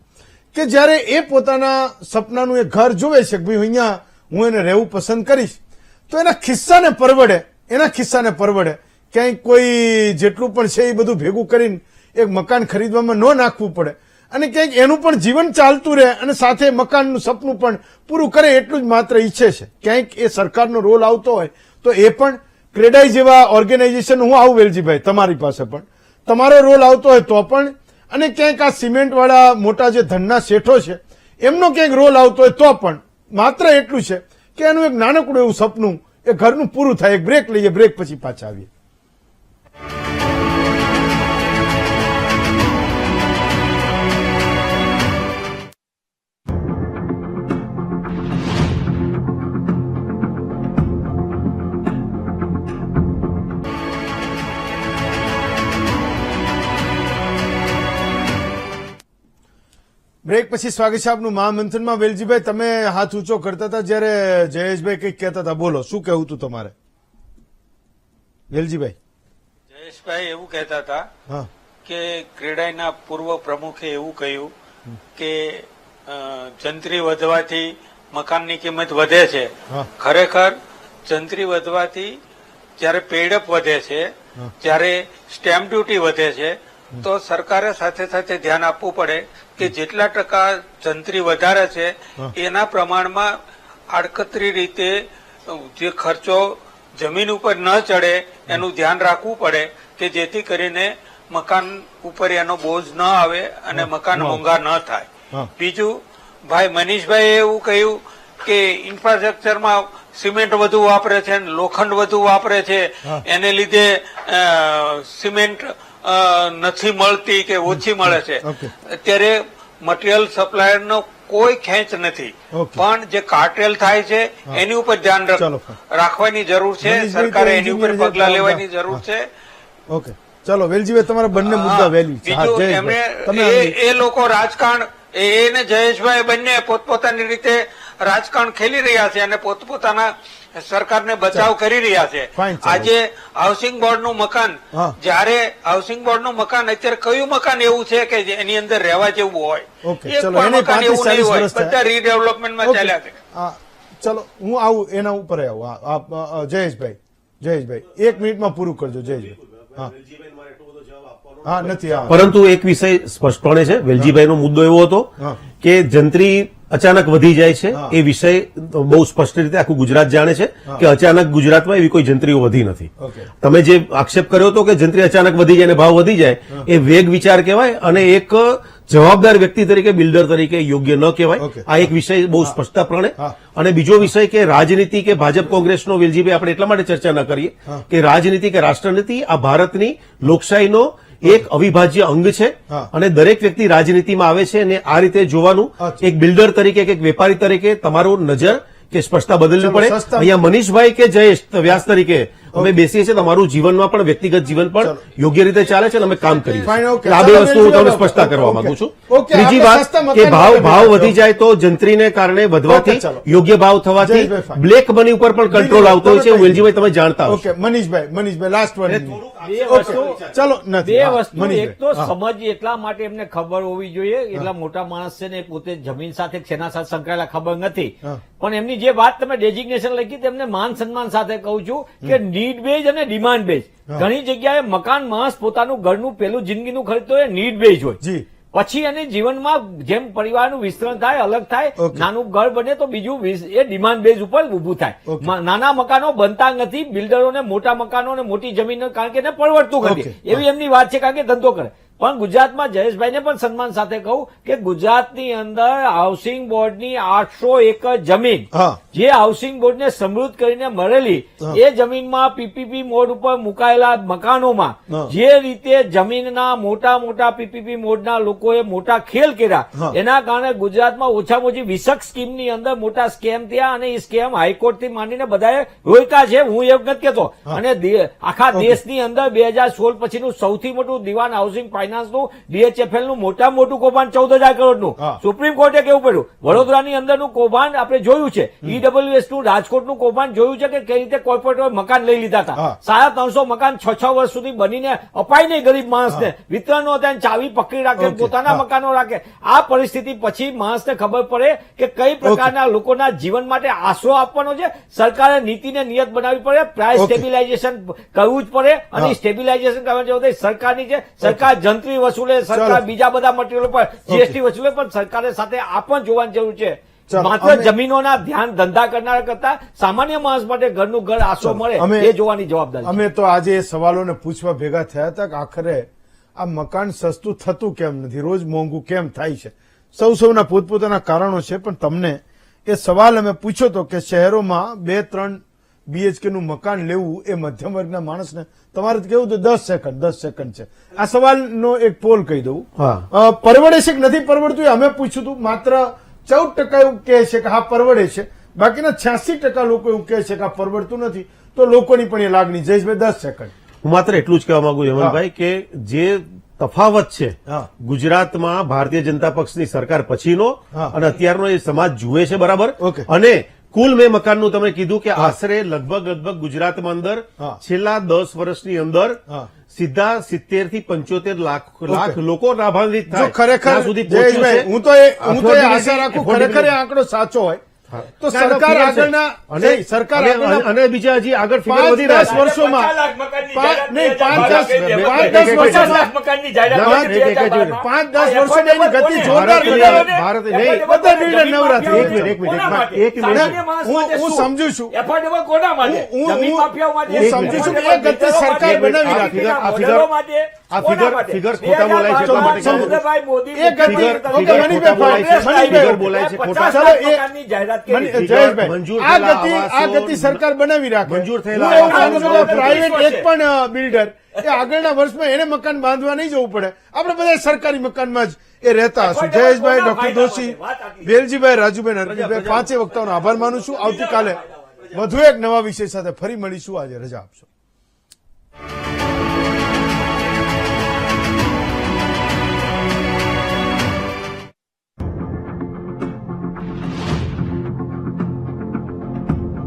કે જ્યારે એ પોતાના સપનાનું એ ઘર જોવે છે કે ભાઈ અહીંયા હું એને રહેવું પસંદ કરીશ, તો એના ખિસ્સાને પરવડે ક્યાંક કોઈ જેટલું પણ છે એ બધું ભેગું કરીને એક મકાન ખરીદવામાં ન નાખવું પડે, અને ક્યાંક એનું પણ જીવન ચાલતું રહે, અને સાથે મકાનનું સપનું પણ પૂરું કરે, એટલું જ માત્ર ઈચ્છે છે. ક્યાંક એ સરકારનો રોલ આવતો હોય તો એ પણ ક્રેડાઈ જેવા ઓર્ગેનાઇઝેશન, હું આવું વેલજીભાઈ તમારી પાસે પણ તમારો રોલ આવતો હોય તો પણ, અને ક્યાંક આ સિમેન્ટવાળા મોટા જે ધનના શેઠો છે એમનો ક્યાંક રોલ આવતો હોય તો પણ, માત્ર એટલું છે કે એનું એક નાનકડું એવું સપનું એ ઘરનું પૂરું થાય. એક બ્રેક લઈએ, બ્રેક પછી પાછા આવીએ. બ્રેક પછી સ્વાગત છે આપનું મહામંથનમાં. વેલજીભાઈ, તમે હાથ ઊંચો કરતા હતા જ્યારે જયેશભાઈ કંઈક કહેતા હતા, બોલો, શું કહેવું હતું તમારે? વેલજીભાઈ. જયેશભાઈ એવું કહેતા હતા કે ક્રેડાઈના પૂર્વ પ્રમુખે એવું કહ્યું કે જંત્રી વધવાથી મકાનની કિંમત વધે છે. ખરેખર જંત્રી વધવાથી જ્યારે પેડઅપ વધે છે, જ્યારે સ્ટેમ્પ ડ્યુટી વધે છે, તો સરકારે સાથે સાથે ધ્યાન આપવું પડે કે જેટલા ટકા જંત્રી વધારે છે એના પ્રમાણમાં આડકતરી રીતે જે ખર્ચો જમીન ઉપર ન ચડે એનું ધ્યાન રાખવું પડે, કે જેથી કરીને મકાન ઉપર એનો બોજ ન આવે અને મકાન મોંઘા ન થાય. બીજું, ભાઈ મનીષભાઈએ એવું કહ્યું કે ઇન્ફ્રાસ્ટ્રક્ચરમાં સિમેન્ટ વધુ વાપરે છે, લોખંડ વધુ વાપરે છે, એને લીધે સિમેન્ટ નથી મળતી કે ઓછી મળે છે. અત્યારે મટીરિયલ સપ્લાયરનો કોઈ ખેંચ નથી, પણ જે કાર્ટેલ થાય છે એની ઉપર ધ્યાન રાખવાની જરૂર છે. સરકારે એની ઉપર પગલા લેવાની જરૂર છે. ઓકે, ચલો વેલજીભાઈ, તમારા બંને મુદ્દા વેલી છે. બીજું, એમને એ લોકો રાજકારણ, એને જયેશભાઈ બંને પોતપોતાની રીતે રાજકારણ ખેલી રહ્યા છે અને પોતપોતાના સરકારને બચાવ કરી રહ્યા છે. આજે હાઉસિંગ બોર્ડનું મકાન, જ્યારે હાઉસિંગ બોર્ડનું મકાન, અત્યારે કયું મકાન એવું છે કે એની અંદર રહેવા જેવું હોય? એક પણ મકાન એવું નહીં હોય, બધા રીડેવલપમેન્ટમાં ચાલ્યા છે. ચલો હું આવું, એના ઉપર આવું. જયેશભાઈ 1 મિનિટમાં પૂરું કરજો. જયેશભાઈ. હા, નથી. પરંતુ એક વિષય સ્પષ્ટપણે છે, વેલજીભાઈનો મુદ્દો એવો હતો કે જંત્રી અચાનક વધી જાય છે. એ વિષય બહુ સ્પષ્ટ રીતે આખું ગુજરાત જાણે છે કે અચાનક ગુજરાતમાં એવી કોઈ જંત્રીઓ વધી નથી. તમે જે આક્ષેપ કર્યો હતો કે જંત્રી અચાનક વધી જાય અને ભાવ વધી જાય, એ વેગ વિચાર કહેવાય, અને એક જવાબદાર વ્યક્તિ તરીકે, બિલ્ડર તરીકે યોગ્ય ન કહેવાય. આ એક વિષય બહુ સ્પષ્ટપણે. અને બીજો વિષય કે રાજનીતિ કે ભાજપ કોંગ્રેસનો, વેલજીભાઈ, આપણે એટલા માટે ચર્ચા ન કરીએ કે રાજનીતિ કે રાષ્ટ્રનીતિ આ ભારતની લોકશાહીનો એક અવિભાજ્ય અંગ છે, અને દરેક વ્યક્તિ રાજનીતિમાં આવે છે, અને આ રીતે જોવાનું એક બિલ્ડર તરીકે કે એક વેપારી તરીકે તમારું નજર કે સ્પષ્ટતા બદલવી પડે. અહીંયા મનીષભાઈ કે જયેશ વ્યાસ તરીકે અમે બેસીએ છીએ તમારું જીવનમાં પણ વ્યક્તિગત જીવન પણ યોગ્ય રીતે ચાલે છે અને અમે કામ કરીએ Fine, છીએ okay. એટલે આ બે ચાલો, વસ્તુ હું તમને વેલજી સ્પષ્ટતા ભાઈ, કરવા okay. માંગુ છું Okay, ત્રીજી આપણે વાત સસ્તા કે મકાન ભાવ માટે વધી જાય તો જંત્રીને કારણે વધવાથી Okay, ચાલો. યોગ્ય ભાવ થવાથી જયેશભાઈ, fine. બ્લેક મની ઉપર પણ કંટ્રોલ આવતો હોય છે તમે વેલજીભાઈ તમે જાણતા હશો ઓકે મનીષભાઈ લાસ્ટ વન બે ઓકે વસ્તુ ચલો નથી બે હા, વસ્તુ મનીષભાઈ. એક તો હા. સમજ એટલા માટે એમને ખબર હોવી જોઈએ એટલા મોટા માણસ છે ને પોતે જમીન સાથે શેના સાથે સંકળાયેલા ખબર નથી હા. પણ એમની જે વાત તમે ડેઝિગ્નેશન લખી તેમને માન સન્માન સાથે કહું છું કે નીડ બેઝ અને ડિમાન્ડ બેઝ ઘણી જગ્યાએ મકાન માણસ પોતાનું ઘરનું પેલું જિંદગીનું ખરીદતો હોય નીડ બેઝ હોય જી પછી એને જીવનમાં જેમ પરિવારનું વિસ્તરણ થાય અલગ થાય Okay. નાનું ઘર બને તો બીજું એ ડિમાન્ડ બેઝ ઉપર ઉભું થાય Okay. નાના મકાનો બનતા નથી બિલ્ડરોને મોટા મકાનો અને મોટી જમીન કારણ કે એને પરવડતું Okay. નથી એવી એમની વાત છે કારણ કે ધંધો કરે પણ ગુજરાતમાં જયેશભાઈને પણ સન્માન સાથે કહું કે ગુજરાતની અંદર હાઉસિંગ બોર્ડની 800 એકર જમીન હા. જે હાઉસિંગ બોર્ડને સમૃદ્ધ કરીને મળેલી હા. એ જમીનમાં પીપીપી મોડ ઉપર મુકાયેલા મકાનોમાં હા. જે રીતે જમીનના મોટા પીપીપી મોડના લોકોએ મોટા ખેલ કર્યા હા. એના કારણે ગુજરાતમાં ઓછામાં ઓછી 20 સ્કીમની અંદર મોટા સ્કેમ થયા અને એ સ્કેમ હાઈકોર્ટથી માંડીને બધાએ રોક્યા છે હું એવું નથી કહેતો અને આખા દેશની અંદર 2016 પછીનું સૌથી મોટું દિવાન હાઉસિંગ ફાઇનાન્સનું DHFL મોટામાં મોટું કૌભાંડ 14,000 કરોડનું હા. સુપ્રીમ કોર્ટે કેવું પડ્યું વડોદરાની અંદરનું કૌભાંડ આપણે જોયું છે EWS નું રાજકોટનું કૌભાંડ જોયું છે કે કઈ રીતે કોર્પોરેટોએ મકાન લઈ લીધા હતા હા. 350 મકાન 6 વર્ષ સુધી બનીને અપાય નહીં ગરીબ માણસને વિતરણ નો થાય ચાવી પકડી રાખે Okay. પોતાના હા. મકાનો રાખે આ પરિસ્થિતિ પછી માણસને ખબર પડે કે કઈ પ્રકારના લોકોના જીવન માટે આશરો આપવાનો છે સરકારે નીતિને નિયત બનાવવી પડે પ્રાઇસ Okay. સ્ટેબિલાઇઝેશન કરવું જ પડે અને હા. સ્ટેબિલાઇઝેશન કરવાની જવાબદારી સરકારની છે સરકાર જંત્રી વસૂલે સરકાર ચાલો. બીજા બધા મટીરિયલ પર GST વસૂલે પણ સરકારે સાથે આ પણ જોવાની જરૂર છે ચાલો, માત્ર અમે- જમીનોના ધ્યાન ધંધા કરનારા કરતા સામાન્ય માણસ માટે ઘરનું ઘર આશરો મળે અમે- એ જોવાની જવાબદારી છે. અમે તો આજે એ સવાલોને પૂછવા ભેગા થયા હતા કે આખરે આ મકાન સસ્તું થતું કેમ નથી રોજ મોંઘું કેમ થાય છે સૌના પોતપોતાના કારણો છે પણ તમને એ સવાલ અમે પૂછ્યો તો કે શહેરોમાં 2-3 BHK નું મકાન લેવું એ મધ્યમ વર્ગના માણસને તમારે કેવું તો 10 સેકન્ડ છે આ સવાલનો એક પોલ કહી દઉં હા. પરવડે છે કે નથી પરવડતું એ અમે પૂછ્યું હતું માત્ર 14% એવું કહે છે કે હા પરવડે છે બાકીના 86% લોકો એવું કહે છે કે આ પરવડતું નથી તો લોકોની પણ એ લાગણી જયેશભાઈ 10 સેકન્ડ હું માત્ર એટલું જ કહેવા માંગુ છું હેમંતભાઈ કે જે તફાવત છે હા. ગુજરાતમાં ભારતીય જનતા પક્ષની સરકાર પછીનો હા. અને અત્યારનો એ સમાજ જુએ છે બરાબર ઓકે. અને કુલ મેં મકાનનું તમે કીધું કે આશરે લગભગ ગુજરાતમાં અંદર હા. છેલ્લા 10 વર્ષની અંદર હા. સીધા 70 થી 75 લાખ લોકો લાભાન્વિત જો થાય ખરેખર ત્યાં સુધી પહોંચ્યું જયેશભાઈ, છે. હું તો એ આશા રાખું ખરેખર એ આંકડો સાચો હોય તો ના, સરકાર ના, આગળના અને સરકાર અને- આગળના અને બીજા હજી આગળ ફિગર 5-10 વધી રહ્યા છે. વર્ષોમાં 5-10 વર્ષોમાં 5-10 વર્ષોમાં એની ગતિ જોરદાર ભારત બદલાઈ. નહીં. બધા બિલ્ડર નવરા થઈ. એક મિનિટ, એક મિનિટ. હું સમજુ છું એફોર્ડેબલ કોના માટે હું- જમીન માફિયાઓ માટે હું સમજુ છું કે એ ગતિ સરકાર બનાવી રાખી. આ ફિગર ખોટા બોલાય છે એટલા માટે કહું છું. એ ગતિ ઓકે, મનીષભાઈ બોલાય છે, ખોટા. ચાલો જયેશભાઈ મંજૂર આ થયેલા ગતિ આવાસો- સરકાર બનાવી રાખે મંજૂર હું થયેલા એવું માનું છું કે આવાસો- પ્રાઇવેટ એક પણ બિલ્ડર એ આગળના વર્ષમાં એને મકાન બાંધવા નહીં જવું પડે આપણે બધા સરકારી મકાનમાં જ એ રહેતા હશું જયેશભાઈ ડોક્ટર દોશી વેલજીભાઈ રાજુભાઈ હરકીભાઈ પાંચે વક્તાઓનો આભાર માનું છું આવતીકાલે વધુ એક નવા વિષય સાથે ફરી મળીશું આજે રજા આપશો